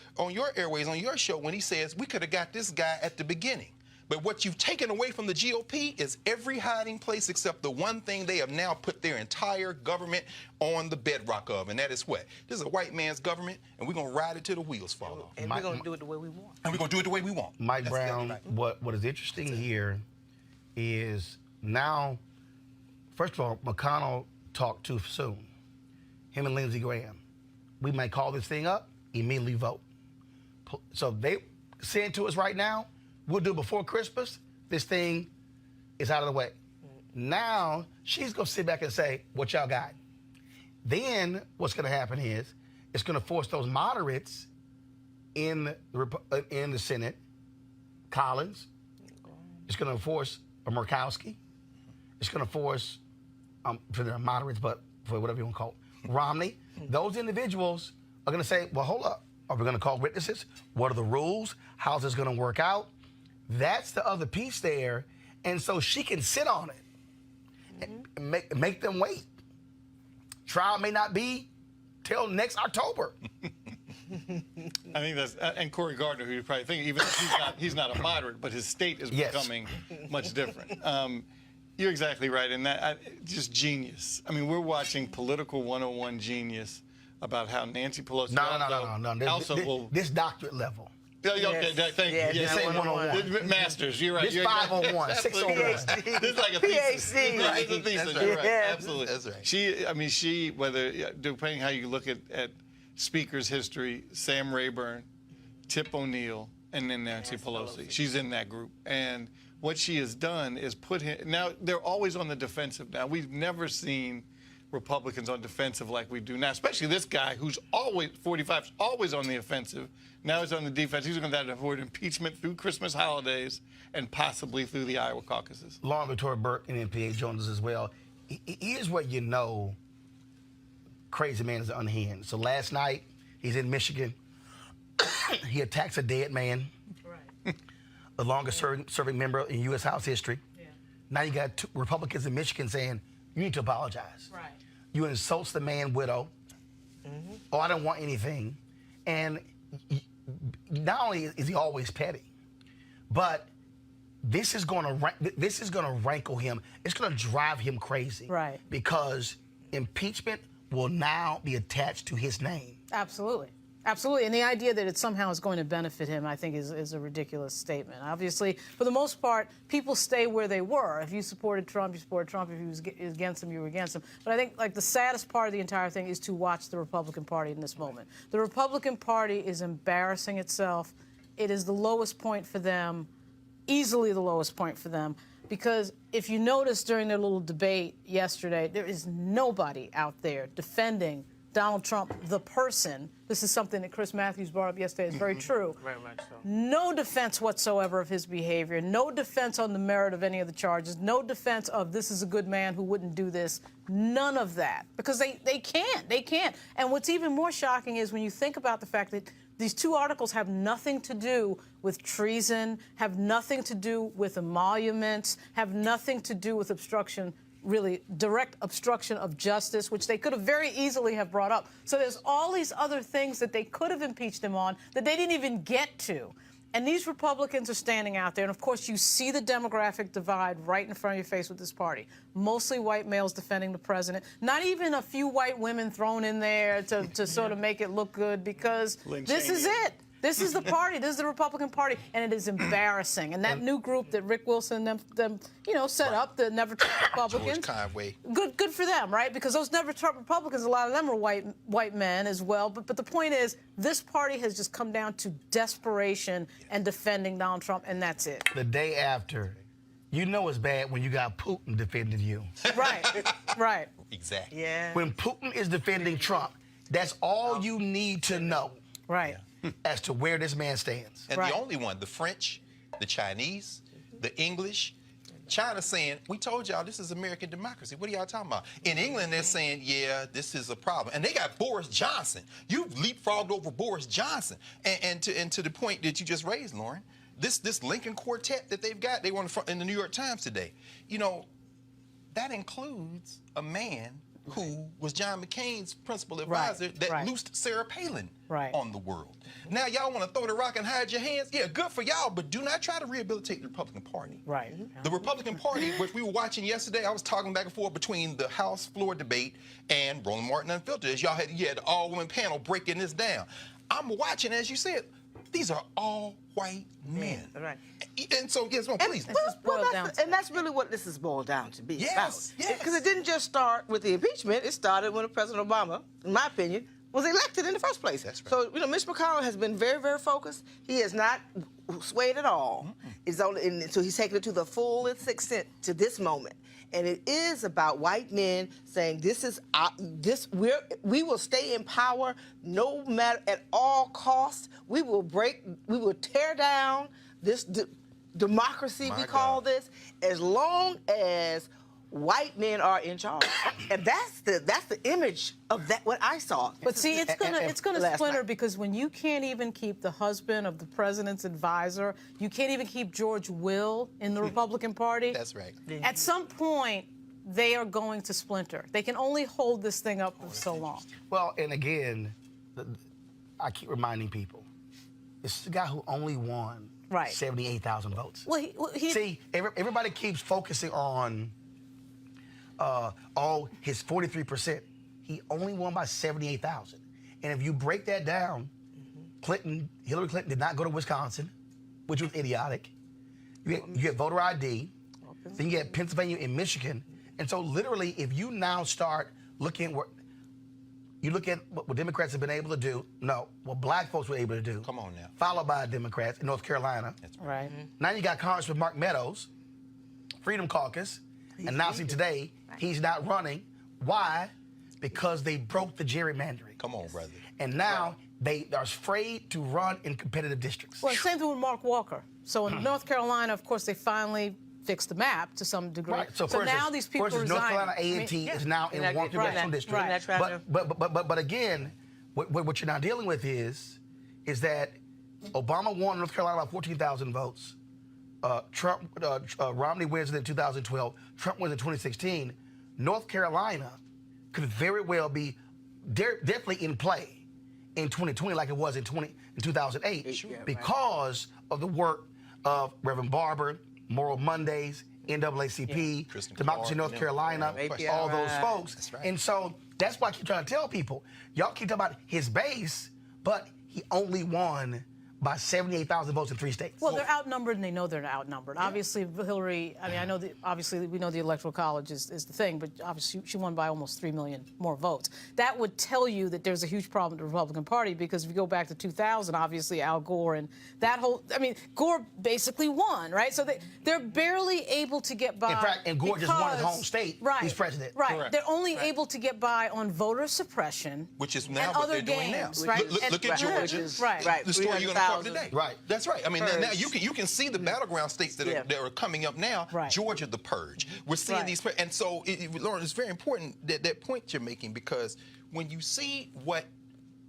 airways, on your show, when he says, we could have got this guy at the beginning. But what you've taken away from the GOP is every hiding place except the one thing they have now put their entire government on the bedrock of, and that is what? This is a white man's government, and we're going to ride it till the wheels fall off. And we're going to do it the way we want. And we're going to do it the way we want. Mike That's Brown, exactly right. What is interesting here is now, first of all, McConnell talked too soon. Him and Lindsey Graham. We might call this thing up, immediately vote. So they saying to us right now, we'll do it before Christmas. This thing is out of the way. Now, she's going to sit back and say, what y'all got? Then what's going to happen is it's going to force those moderates in the Senate, Collins. It's going to force Murkowski. It's going to force, for the moderates, but for whatever you want to call it, Romney. Those individuals are going to say, well, hold up. Are we going to call witnesses? What are the rules? How's this going to work out? That's the other piece there. And so she can sit on it and make them wait. Trial may not be till next October. I think that's, and Cory Gardner, who you probably think, even if he's not a moderate, but his state is becoming much different. You're exactly right, and that just genius. I mean, we're watching Political 101 genius about how Nancy Pelosi No. This doctorate level. Okay, thank you. This ain't 101. Masters, you're right. This 501, 601. This is like a thesis. PhD. It's a thesis. Right. You're right. Yeah. Absolutely. That's right. She, depending how you look at speakers' history, Sam Rayburn, Tip O'Neill, and then Nancy Pelosi. She's in that group. And what she has done is put him, now they're always on the defensive now. We've never seen Republicans on defensive like we do now, especially this guy who's always, 45, always on the offensive. Now he's on the defense. He's going to have to avoid impeachment through Christmas holidays and possibly through the Iowa caucuses. Lauren Victoria Burke and MPA joins us as well. Here's what you know, crazy man is unhinged. So last night, he's in Michigan. He attacks a dead man. Right. The longest serving member in U.S. House history. Yeah. Now you got 2 Republicans in Michigan saying, you need to apologize. Right. You insults the man widow. Mm-hmm. Oh, I don't want anything. And not only is he always petty, but this is going to rankle him. It's going to drive him crazy. Right. Because impeachment will now be attached to his name. Absolutely. Absolutely. And the idea that it somehow is going to benefit him, I think, is a ridiculous statement. Obviously, for the most part, people stay where they were. If you supported Trump, you supported Trump. If you was against him, you were against him. But I think, like, the saddest part of the entire thing is to watch the Republican Party in this moment. The Republican Party is embarrassing itself. It is the lowest point for them, easily the lowest point for them. Because if you notice during their little debate yesterday, there is nobody out there defending Donald Trump, the person. This is something that Chris Matthews brought up yesterday. It's very true. Very much so. No defense whatsoever of his behavior. No defense on the merit of any of the charges. No defense of this is a good man who wouldn't do this. None of that. Because they can't. They can't. And what's even more shocking is when you think about the fact that these 2 articles have nothing to do with treason, have nothing to do with emoluments, have nothing to do with obstruction, really direct obstruction of justice, which they could have very easily have brought up. So there's all these other things that they could have impeached him on that they didn't even get to. And these Republicans are standing out there, and of course you see the demographic divide right in front of your face with this party. Mostly white males defending the president. Not even a few white women thrown in there to sort of make it look good, because this is it. This is the party. This is the Republican Party, and it is embarrassing. And that new group that Rick Wilson and them set up, the Never Trump Republicans. George Conway. Good for them, right? Because those Never Trump Republicans, a lot of them are white men as well. But the point is, this party has just come down to desperation and defending Donald Trump, and that's it. The day after, you know it's bad when you got Putin defending you. Right, right. Exactly. Yeah. When Putin is defending Trump, that's all you need to know. Right. As to where this man stands. And the only one, the French, the Chinese, the English, China saying, we told y'all this is American democracy. What are y'all talking about? In England, they're saying, yeah, this is a problem. And they got Boris Johnson. You've leapfrogged over Boris Johnson. And to the point that you just raised, Lauren, this Lincoln Quartet that they've got, they were in the New York Times today. You know, that includes a man who was John McCain's principal advisor that loosed Sarah Palin on the world. Now y'all want to throw the rock and hide your hands? Yeah, good for y'all, but do not try to rehabilitate the Republican Party. Right. The Republican Party, which we were watching yesterday, I was talking back and forth between the House floor debate and Roland Martin Unfiltered. As y'all had the all-women panel breaking this down. I'm watching, as you said, these are all white men. Right. And so, yes, well, please. And that's really what this is boiled down to be about. Yes. Because it didn't just start with the impeachment. It started when President Obama, in my opinion, was elected in the first place. That's right. So, Mitch McConnell has been very, very focused. He has not swayed at all. So he's taken it to the full extent to this moment. And it is about white men saying we will stay in power no matter at all costs. We will tear down this democracy we call this, as long as white men are in charge. And that's the image of that what I saw. But see, it's gonna splinter, because when you can't even keep the husband of the president's advisor, you can't even keep George Will in the Republican Party. That's right. At some point, they are going to splinter. They can only hold this thing up for so long. Well, and again, I keep reminding people, this is a guy who only won 78,000 votes. Well, see, everybody keeps focusing on his 43%. He only won by 78,000. And if you break that down, Hillary Clinton did not go to Wisconsin, which was idiotic. You get voter ID, then you get Pennsylvania and Michigan. And so literally, if you now start looking what Democrats have been able to do, what black folks were able to do. Come on now. Followed by Democrats in North Carolina. That's right. Now you got Congressman Mark Meadows, Freedom Caucus, announcing today he's not running. Why? Because they broke the gerrymandering. Come on, brother. And now they are afraid to run in competitive districts. Well, same thing with Mark Walker. So in North Carolina, of course, they finally fixed the map to some degree. Right. So now these people resign. North Carolina A&T is now in one congressional district. But again, what you're now dealing with is that Obama won North Carolina by 14,000 votes. Romney wins it in 2012. Trump wins in 2016. North Carolina could very well be definitely in play in 2020, like it was in 2008, because of the work of Reverend Barber, Moral Mondays, NAACP, Democracy in North Carolina, all those folks. That's right. And so that's why I keep trying to tell people, y'all keep talking about his base, but he only won by 78,000 votes in 3 states. Well, they're outnumbered, and they know they're outnumbered. Yeah. Obviously, Hillary, I know obviously we know the Electoral College is the thing, but obviously she won by almost 3 million more votes. That would tell you that there's a huge problem with the Republican Party, because if you go back to 2000, obviously Al Gore and that whole, Gore basically won, right? So they're barely able to get by. In fact, and Gore just won his home state. Right. He's president. Right. Correct. They're only able to get by on voter suppression. Which is now and what other they're doing now. Right? Look at Georgia. Right. The story you're going to cover today. Right. That's right. Now you can see the battleground states that are coming up now. Right. Georgia, the purge. We're seeing these, and so Lauren, it's very important that point you're making, because when you see what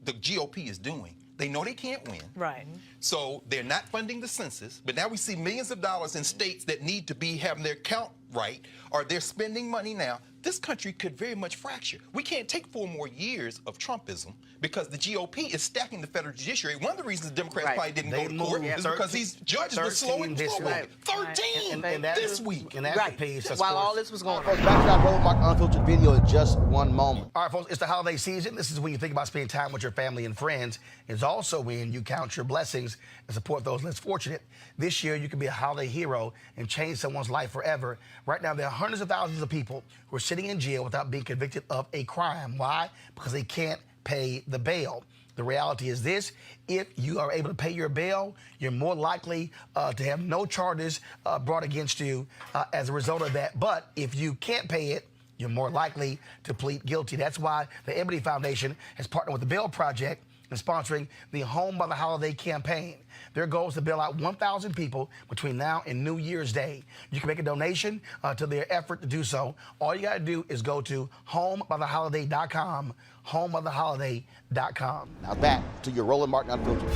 the GOP is doing, they know they can't win. Right. So they're not funding the census, but now we see millions of dollars in states that need to be having their count right, or they're spending money now. this country could very much fracture. We can't take 4 more years of Trumpism because the GOP is stacking the federal judiciary. One of the reasons the Democrats probably didn't go to court is because these judges were slow and forward. 13 this week. And that's the piece. While all this was going on. Folks, back to that Roland Martin Unfiltered video in just one moment. All right, folks, it's the holiday season. This is when you think about spending time with your family and friends. It's also when you count your blessings and support those less fortunate. This year, you can be a holiday hero and change someone's life forever. Right now, there are hundreds of thousands of people who are sitting in jail without being convicted of a crime. Why? Because they can't pay the bail. The reality is this: if you are able to pay your bail, you're more likely to have no charges brought against you as a result of that. But if you can't pay it, you're more likely to plead guilty. That's why the Ebony Foundation has partnered with the Bail Project and sponsoring the Home by the Holiday campaign. Their goal is to bail out 1,000 people between now and New Year's Day. You can make a donation to their effort to do so. All you got to do is go to homebytheholiday.com, homebytheholiday.com. Now back to your Roland Martin Unfiltered.